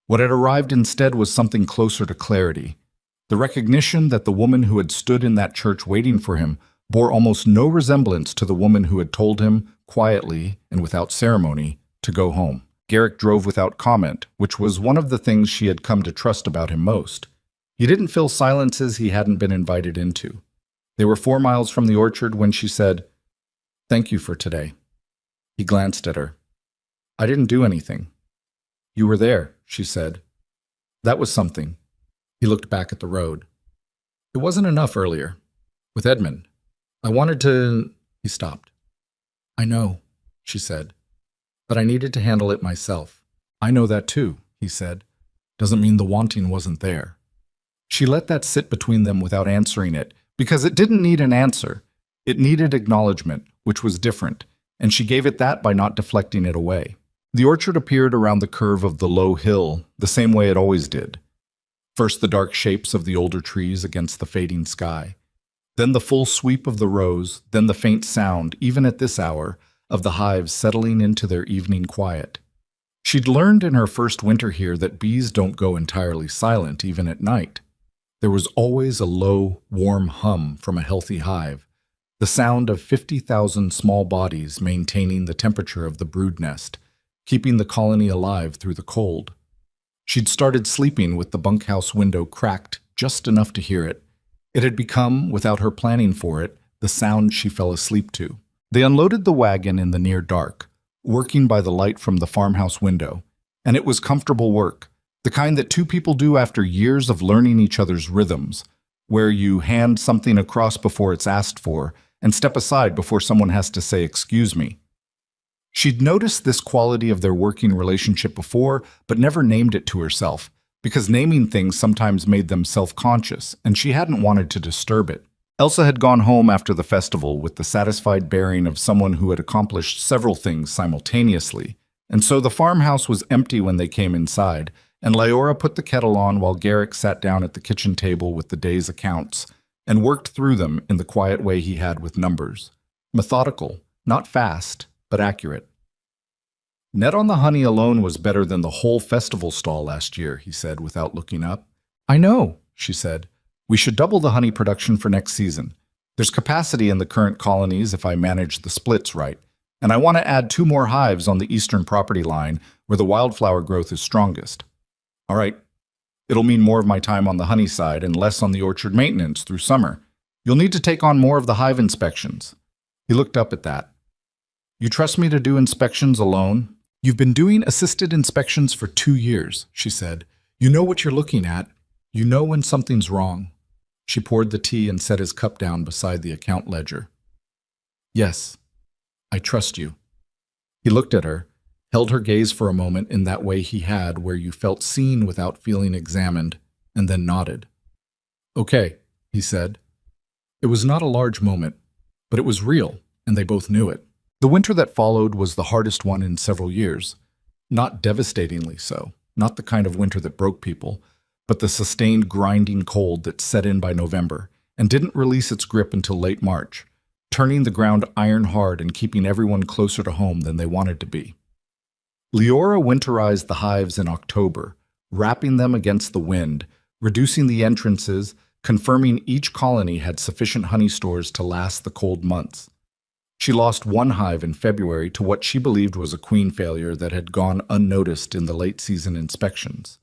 What had arrived instead was something closer to clarity, the recognition that the woman who had stood in that church waiting for him bore almost no resemblance to the woman who had told him, quietly and without ceremony, to go home. Garrick drove without comment, which was one of the things she had come to trust about him most. He didn't fill silences he hadn't been invited into. They were 4 miles from the orchard when she said, "Thank you for today." He glanced at her. "I didn't do anything." "You were there," she said. "That was something." He looked back at the road. "It wasn't enough earlier. With Edmund. I wanted to... He stopped. I know, she said, but I needed to handle it myself. I know that too, he said. Doesn't mean the wanting wasn't there. She let that sit between them without answering it, because it didn't need an answer. It needed acknowledgement, which was different, and she gave it that by not deflecting it away. The orchard appeared around the curve of the low hill, the same way it always did. First the dark shapes of the older trees against the fading sky. Then the full sweep of the rows, then the faint sound, even at this hour, of the hives settling into their evening quiet. She'd learned in her first winter here that bees don't go entirely silent even at night. There was always a low, warm hum from a healthy hive, the sound of 50,000 small bodies maintaining the temperature of the brood nest, keeping the colony alive through the cold. She'd started sleeping with the bunkhouse window cracked just enough to hear it. It had become, without her planning for it, the sound she fell asleep to. They unloaded the wagon in the near dark, working by the light from the farmhouse window, and it was comfortable work, the kind that two people do after years of learning each other's rhythms, where you hand something across before it's asked for and step aside before someone has to say, "Excuse me." She'd noticed this quality of their working relationship before, but never named it to herself, because naming things sometimes made them self-conscious, and she hadn't wanted to disturb it. Elsa had gone home after the festival with the satisfied bearing of someone who had accomplished several things simultaneously, and so the farmhouse was empty when they came inside, and Leora put the kettle on while Garrick sat down at the kitchen table with the day's accounts and worked through them in the quiet way he had with numbers. Methodical, not fast, but accurate. Net on the honey alone was better than the whole festival stall last year, he said without looking up. I know, she said. We should double the honey production for next season. There's capacity in the current colonies if I manage the splits right, and I want to add 2 more hives on the eastern property line where the wildflower growth is strongest. All right. It'll mean more of my time on the honey side and less on the orchard maintenance through summer. You'll need to take on more of the hive inspections. He looked up at that. You trust me to do inspections alone? You've been doing assisted inspections for 2 years, she said. You know what you're looking at. You know when something's wrong. She poured the tea and set his cup down beside the account ledger. Yes, I trust you. He looked at her, held her gaze for a moment in that way he had where you felt seen without feeling examined, and then nodded. Okay, he said. It was not a large moment, but it was real, and they both knew it. The winter that followed was the hardest one in several years. Not devastatingly so, not the kind of winter that broke people, but the sustained grinding cold that set in by November and didn't release its grip until late March, turning the ground iron hard and keeping everyone closer to home than they wanted to be. Leora winterized the hives in October, wrapping them against the wind, reducing the entrances, confirming each colony had sufficient honey stores to last the cold months. She lost 1 hive in February to what she believed was a queen failure that had gone unnoticed in the late-season inspections.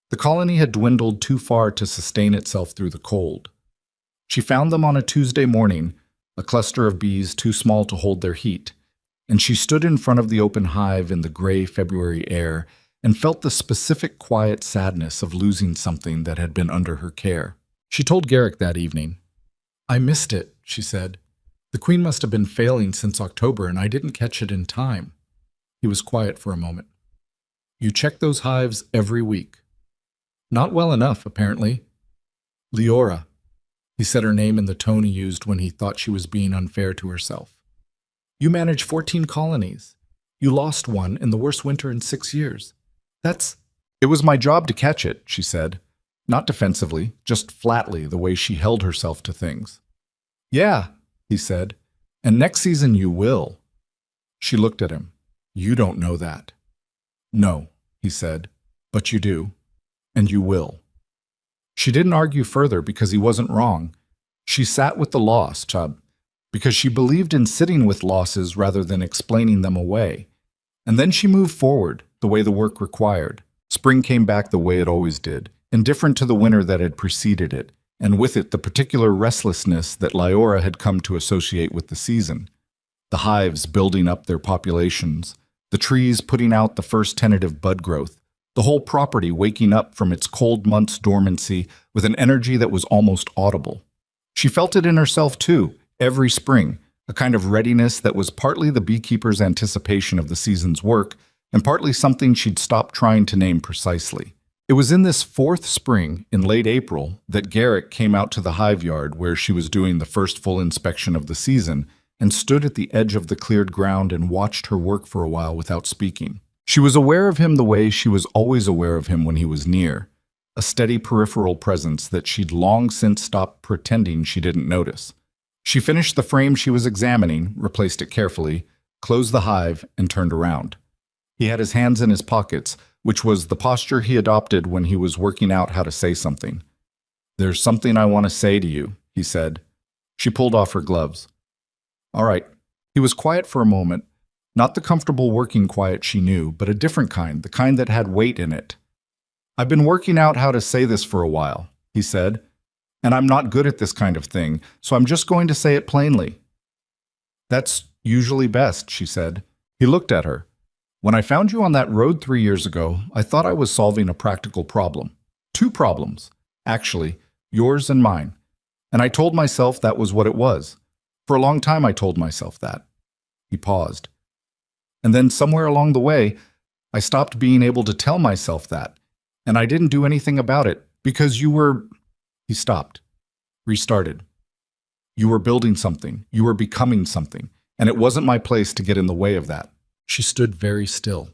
The colony had dwindled too far to sustain itself through the cold. She found them on a Tuesday morning, a cluster of bees too small to hold their heat, and she stood in front of the open hive in the gray February air and felt the specific quiet sadness of losing something that had been under her care. She told Garrick that evening. I missed it, she said. The queen must have been failing since October, and I didn't catch it in time. He was quiet for a moment. You check those hives every week. Not well enough, apparently. Leora. He said her name in the tone he used when he thought she was being unfair to herself. You manage 14 colonies. You lost 1 in the worst winter in 6 years. It was my job to catch it, she said. Not defensively, just flatly, the way she held herself to things. Yeah, he said, and next season you will. She looked at him. You don't know that. No, he said, but you do, and you will. She didn't argue further because he wasn't wrong. She sat with the loss, because she believed in sitting with losses rather than explaining them away. And then she moved forward, the way the work required. Spring came back the way it always did, indifferent to the winter that had preceded it, and with it the particular restlessness that Leora had come to associate with the season. The hives building up their populations, the trees putting out the first tentative bud growth, the whole property waking up from its cold months' dormancy with an energy that was almost audible. She felt it in herself too, every spring, a kind of readiness that was partly the beekeeper's anticipation of the season's work and partly something she'd stopped trying to name precisely. It was in this fourth spring, in late April, that Garrick came out to the hive yard where she was doing the first full inspection of the season and stood at the edge of the cleared ground and watched her work for a while without speaking. She was aware of him the way she was always aware of him when he was near, a steady peripheral presence that she'd long since stopped pretending she didn't notice. She finished the frame she was examining, replaced it carefully, closed the hive, and turned around. He had his hands in his pockets, which was the posture he adopted when he was working out how to say something. "There's something I want to say to you," he said. She pulled off her gloves. "All right." He was quiet for a moment, not the comfortable working quiet she knew, but a different kind, the kind that had weight in it. "I've been working out how to say this for a while," he said, "and I'm not good at this kind of thing, so I'm just going to say it plainly." "That's usually best," she said. He looked at her. "When I found you on that road 3 years ago, I thought I was solving a practical problem. 2 problems, actually, yours and mine. And I told myself that was what it was. For a long time I told myself that." He paused. "And then somewhere along the way, I stopped being able to tell myself that. And I didn't do anything about it, because you were—" He stopped, restarted. "You were building something, you were becoming something, and it wasn't my place to get in the way of that." She stood very still.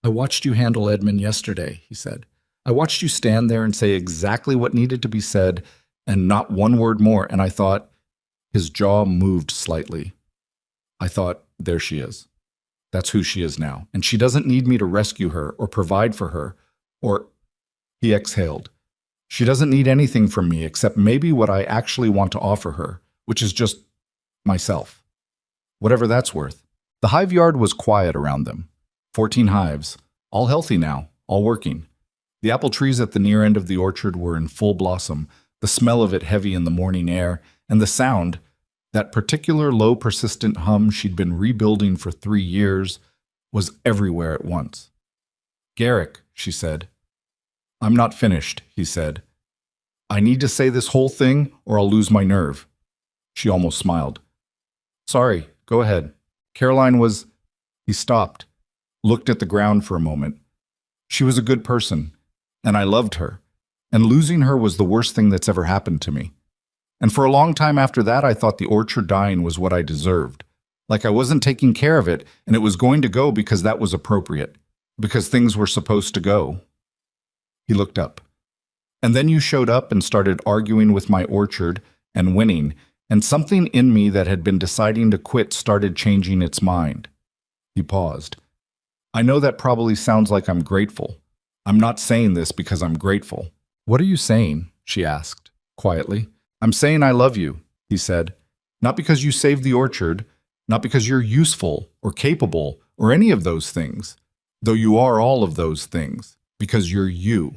"I watched you handle Edmund yesterday," he said. "I watched you stand there and say exactly what needed to be said, and not one word more, and I thought—" His jaw moved slightly. "I thought, there she is. That's who she is now, and she doesn't need me to rescue her or provide for her, or—" He exhaled. "She doesn't need anything from me except maybe what I actually want to offer her, which is just myself. Whatever that's worth." The hive yard was quiet around them. 14 hives, all healthy now, all working. The apple trees at the near end of the orchard were in full blossom, the smell of it heavy in the morning air, and the sound, that particular low persistent hum she'd been rebuilding for 3 years, was everywhere at once. "Garrick," she said. "I'm not finished," he said. "I need to say this whole thing or I'll lose my nerve." She almost smiled. "Sorry, go ahead. Caroline was—" He stopped, looked at the ground for a moment. "She was a good person, and I loved her, and losing her was the worst thing that's ever happened to me. And for a long time after that, I thought the orchard dying was what I deserved. Like I wasn't taking care of it, and it was going to go because that was appropriate, because things were supposed to go." He looked up. "And then you showed up and started arguing with my orchard and winning, and something in me that had been deciding to quit started changing its mind." He paused. "I know that probably sounds like I'm grateful. I'm not saying this because I'm grateful." "What are you saying?" she asked, quietly. "I'm saying I love you," he said. "Not because you saved the orchard, not because you're useful or capable or any of those things, though you are all of those things, because you're you.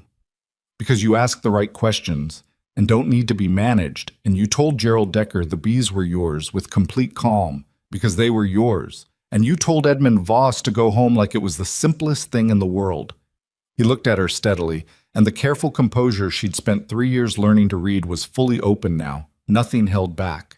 Because you ask the right questions and don't need to be managed, and you told Gerald Decker the bees were yours with complete calm, because they were yours, and you told Edmund Voss to go home like it was the simplest thing in the world." He looked at her steadily, and the careful composure she'd spent 3 years learning to read was fully open now, nothing held back.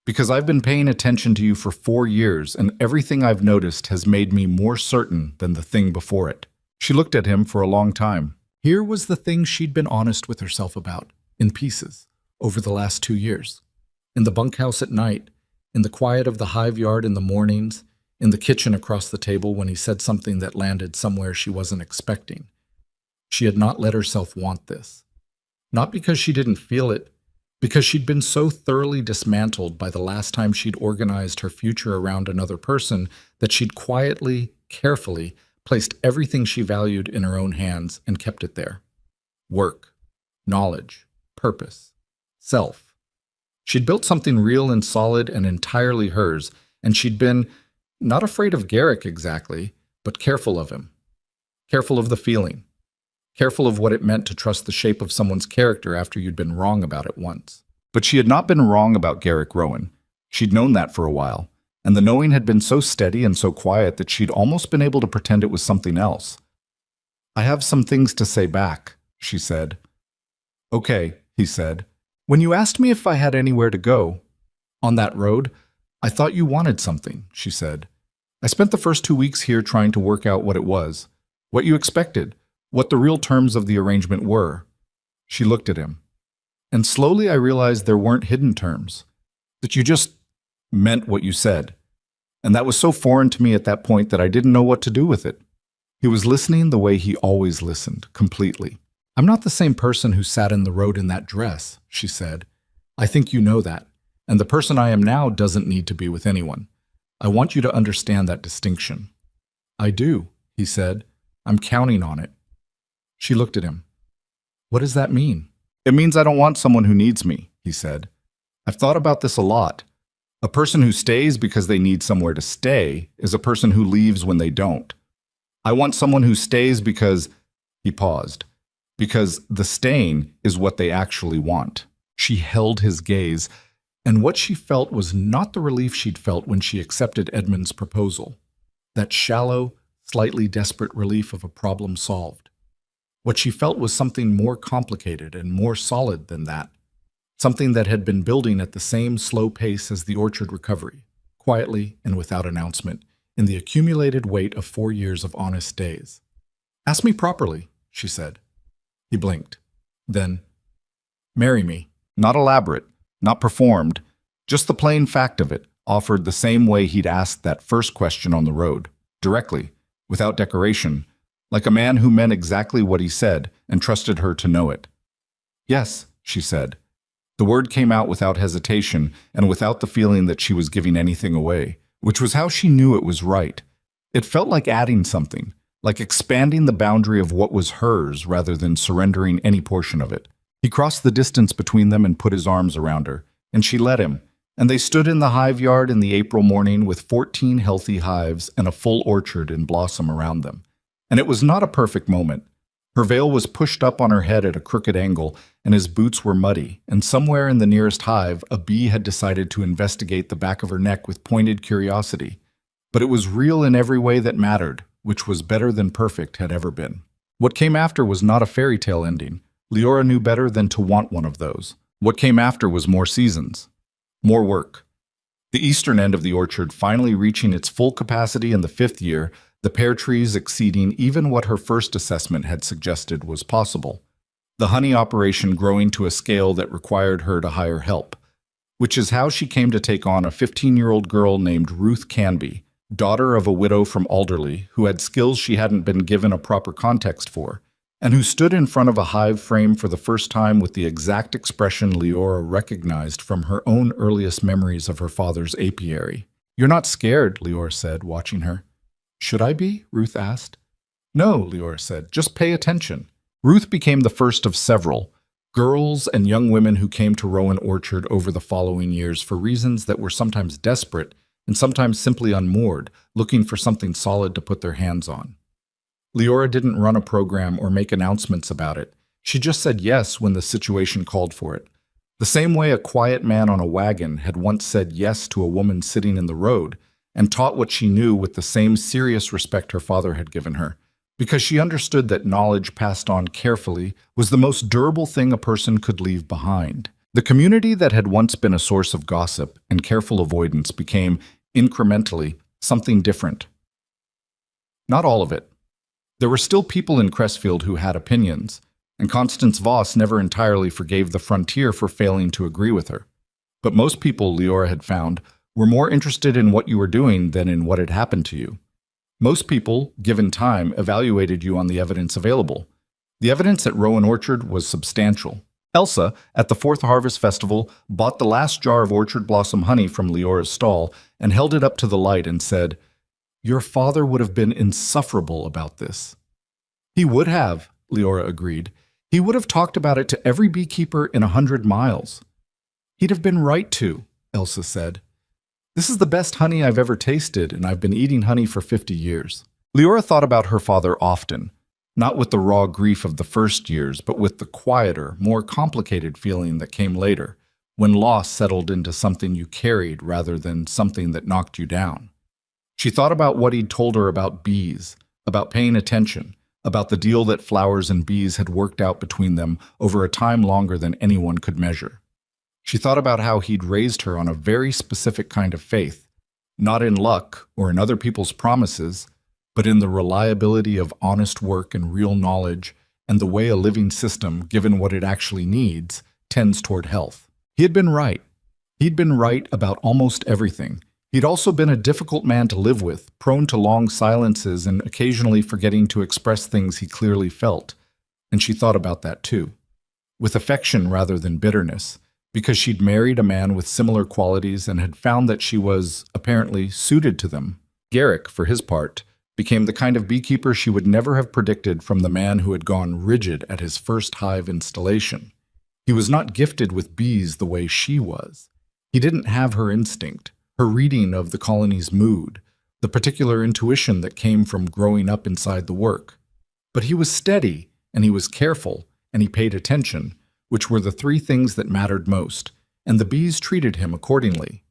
"Because I've been paying attention to you for 4 years, and everything I've noticed has made me more certain than the thing before it." She looked at him for a long time. Here was the thing she'd been honest with herself about, in pieces, over the last 2 years. In the bunkhouse at night, in the quiet of the hive yard in the mornings, in the kitchen across the table when he said something that landed somewhere she wasn't expecting. She had not let herself want this. Not because she didn't feel it, because she'd been so thoroughly dismantled by the last time she'd organized her future around another person that she'd quietly, carefully, placed everything she valued in her own hands and kept it there. Work, knowledge, purpose, self. She'd built something real and solid and entirely hers, and she'd been not afraid of Garrick exactly, but careful of him. Careful of the feeling. Careful of what it meant to trust the shape of someone's character after you'd been wrong about it once. But she had not been wrong about Garrick Rowan. She'd known that for a while, and the knowing had been so steady and so quiet that she'd almost been able to pretend it was something else. "I have some things to say back," she said. "Okay," he said. When you asked me if I had anywhere to go on that road, I thought you wanted something, she said. I spent the first 2 weeks here trying to work out what it was, what you expected, what the real terms of the arrangement were. She looked at him. And slowly I realized there weren't hidden terms, that you just meant what you said. And that was so foreign to me at that point that I didn't know what to do with it. He was listening the way he always listened, completely. I'm not the same person who sat in the road in that dress, she said. I think you know that. And the person I am now doesn't need to be with anyone. I want you to understand that distinction. I do, he said. I'm counting on it. She looked at him. What does that mean? It means I don't want someone who needs me, he said. I've thought about this a lot. A person who stays because they need somewhere to stay is a person who leaves when they don't. I want someone who stays because, he paused, because the staying is what they actually want. She held his gaze, and what she felt was not the relief she'd felt when she accepted Edmund's proposal, that shallow, slightly desperate relief of a problem solved. What she felt was something more complicated and more solid than that, something that had been building at the same slow pace as the orchard recovery, quietly and without announcement, in the accumulated weight of 4 years of honest days. Ask me properly, she said. He blinked. Then, marry me. Not elaborate, not performed, just the plain fact of it, offered the same way he'd asked that first question on the road, directly, without decoration, like a man who meant exactly what he said and trusted her to know it. Yes, she said. The word came out without hesitation and without the feeling that she was giving anything away, which was how she knew it was right. It felt like adding something, like expanding the boundary of what was hers rather than surrendering any portion of it. He crossed the distance between them and put his arms around her, and she let him, and they stood in the hive yard in the April morning with 14 healthy hives and a full orchard in blossom around them. And it was not a perfect moment. Her veil was pushed up on her head at a crooked angle, and his boots were muddy, and somewhere in the nearest hive, a bee had decided to investigate the back of her neck with pointed curiosity. But it was real in every way that mattered, which was better than perfect had ever been. What came after was not a fairy tale ending. Leora knew better than to want one of those. What came after was more seasons, more work. The eastern end of the orchard finally reaching its full capacity in the 5th year, the pear trees exceeding even what her first assessment had suggested was possible. The honey operation growing to a scale that required her to hire help, which is how she came to take on a 15-year-old girl named Ruth Canby, daughter of a widow from Alderley who had skills she hadn't been given a proper context for, and who stood in front of a hive frame for the first time with the exact expression Leora recognized from her own earliest memories of her father's apiary. You're not scared, Leora said, watching her. Should I be? Ruth asked. No, Leora said, just pay attention. Ruth became the first of several, girls and young women who came to Rowan Orchard over the following years for reasons that were sometimes desperate and sometimes simply unmoored, looking for something solid to put their hands on. Leora didn't run a program or make announcements about it. She just said yes when the situation called for it. The same way a quiet man on a wagon had once said yes to a woman sitting in the road and taught what she knew with the same serious respect her father had given her, because she understood that knowledge passed on carefully was the most durable thing a person could leave behind. The community that had once been a source of gossip and careful avoidance became, incrementally, something different. Not all of it. There were still people in Crestfield who had opinions, and Constance Voss never entirely forgave the Frontier for failing to agree with her. But most people, Leora had found, were more interested in what you were doing than in what had happened to you. Most people, given time, evaluated you on the evidence available. The evidence at Rowan Orchard was substantial. Elsa, at the 4th Harvest Festival, bought the last jar of orchard blossom honey from Leora's stall and held it up to the light and said, "Your father would have been insufferable about this." He would have, Leora agreed. He would have talked about it to every beekeeper in 100 miles. He'd have been right to, Elsa said. This is the best honey I've ever tasted, and I've been eating honey for 50 years. Leora thought about her father often, not with the raw grief of the first years, but with the quieter, more complicated feeling that came later, when loss settled into something you carried rather than something that knocked you down. She thought about what he'd told her about bees, about paying attention, about the deal that flowers and bees had worked out between them over a time longer than anyone could measure. She thought about how he'd raised her on a very specific kind of faith, not in luck or in other people's promises, but in the reliability of honest work and real knowledge and the way a living system, given what it actually needs, tends toward health. He had been right. He'd been right about almost everything. He'd also been a difficult man to live with, prone to long silences and occasionally forgetting to express things he clearly felt. And she thought about that too, with affection rather than bitterness, because she'd married a man with similar qualities and had found that she was, apparently, suited to them. Garrick, for his part, became the kind of beekeeper she would never have predicted from the man who had gone rigid at his first hive installation. He was not gifted with bees the way she was. He didn't have her instinct, her reading of the colony's mood, the particular intuition that came from growing up inside the work. But he was steady, and he was careful, and he paid attention, which were the three things that mattered most, and the bees treated him accordingly.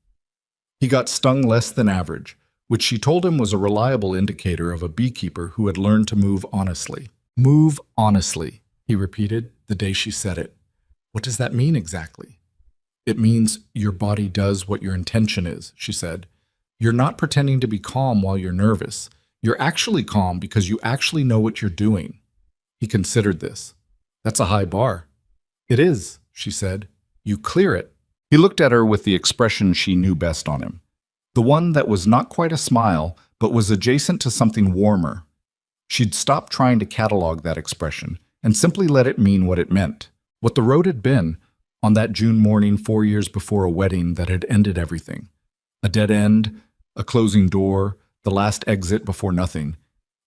He got stung less than average, which she told him was a reliable indicator of a beekeeper who had learned to move honestly. Move honestly, he repeated the day she said it. What does that mean exactly? It means your body does what your intention is, she said. You're not pretending to be calm while you're nervous. You're actually calm because you actually know what you're doing. He considered this. That's a high bar. It is, she said. You clear it. He looked at her with the expression she knew best on him. The one that was not quite a smile, but was adjacent to something warmer. She'd stopped trying to catalog that expression and simply let it mean what it meant. What the road had been on that June morning 4 years before a wedding that had ended everything. A dead end, a closing door, the last exit before nothing.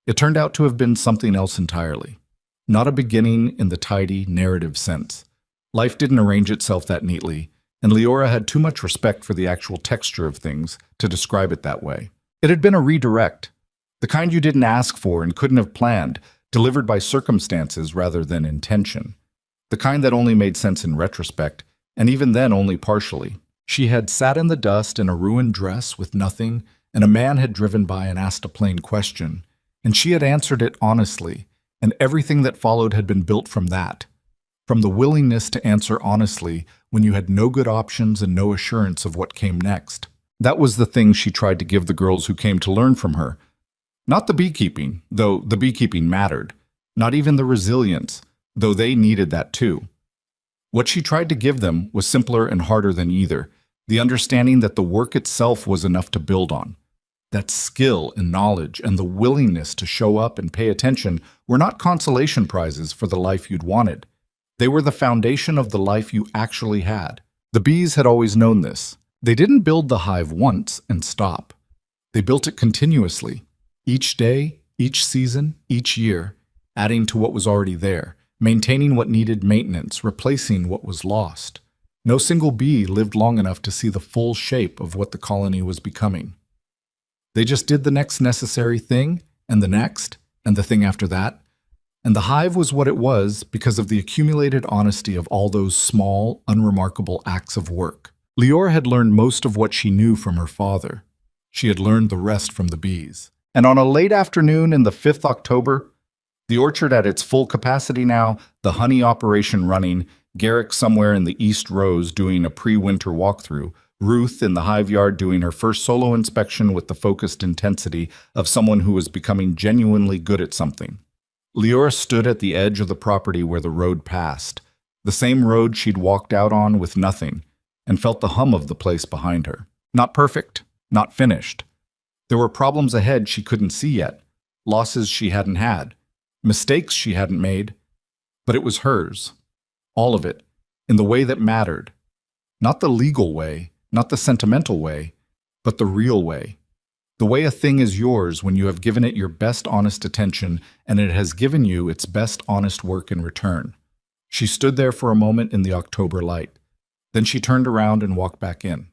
It turned out to have been something else entirely. Not a beginning in the tidy, narrative sense. Life didn't arrange itself that neatly, and Leora had too much respect for the actual texture of things to describe it that way. It had been a redirect, the kind you didn't ask for and couldn't have planned, delivered by circumstances rather than intention. The kind that only made sense in retrospect, and even then only partially. She had sat in the dust in a ruined dress with nothing, and a man had driven by and asked a plain question, and she had answered it honestly, and everything that followed had been built from that. From the willingness to answer honestly when you had no good options and no assurance of what came next. That was the thing she tried to give the girls who came to learn from her. Not the beekeeping, though the beekeeping mattered. Not even the resilience, though they needed that too. What she tried to give them was simpler and harder than either, the understanding that the work itself was enough to build on. That skill and knowledge and the willingness to show up and pay attention were not consolation prizes for the life you'd wanted. They were the foundation of the life you actually had. The bees had always known this. They didn't build the hive once and stop. They built it continuously, each day, each season, each year, adding to what was already there, maintaining what needed maintenance, replacing what was lost. No single bee lived long enough to see the full shape of what the colony was becoming. They just did the next necessary thing, and the next, and the thing after that. And the hive was what it was because of the accumulated honesty of all those small, unremarkable acts of work. Leora had learned most of what she knew from her father. She had learned the rest from the bees. And on a late afternoon in the 5th October, the orchard at its full capacity now, the honey operation running, Garrick somewhere in the East Rows doing a pre-winter walkthrough, Ruth in the hive yard doing her first solo inspection with the focused intensity of someone who was becoming genuinely good at something. Leora stood at the edge of the property where the road passed, the same road she'd walked out on with nothing, and felt the hum of the place behind her. Not perfect, not finished. There were problems ahead she couldn't see yet, losses she hadn't had, mistakes she hadn't made, but it was hers. All of it, in the way that mattered. Not the legal way, not the sentimental way, but the real way. The way a thing is yours when you have given it your best honest attention and it has given you its best honest work in return. She stood there for a moment in the October light. Then she turned around and walked back in.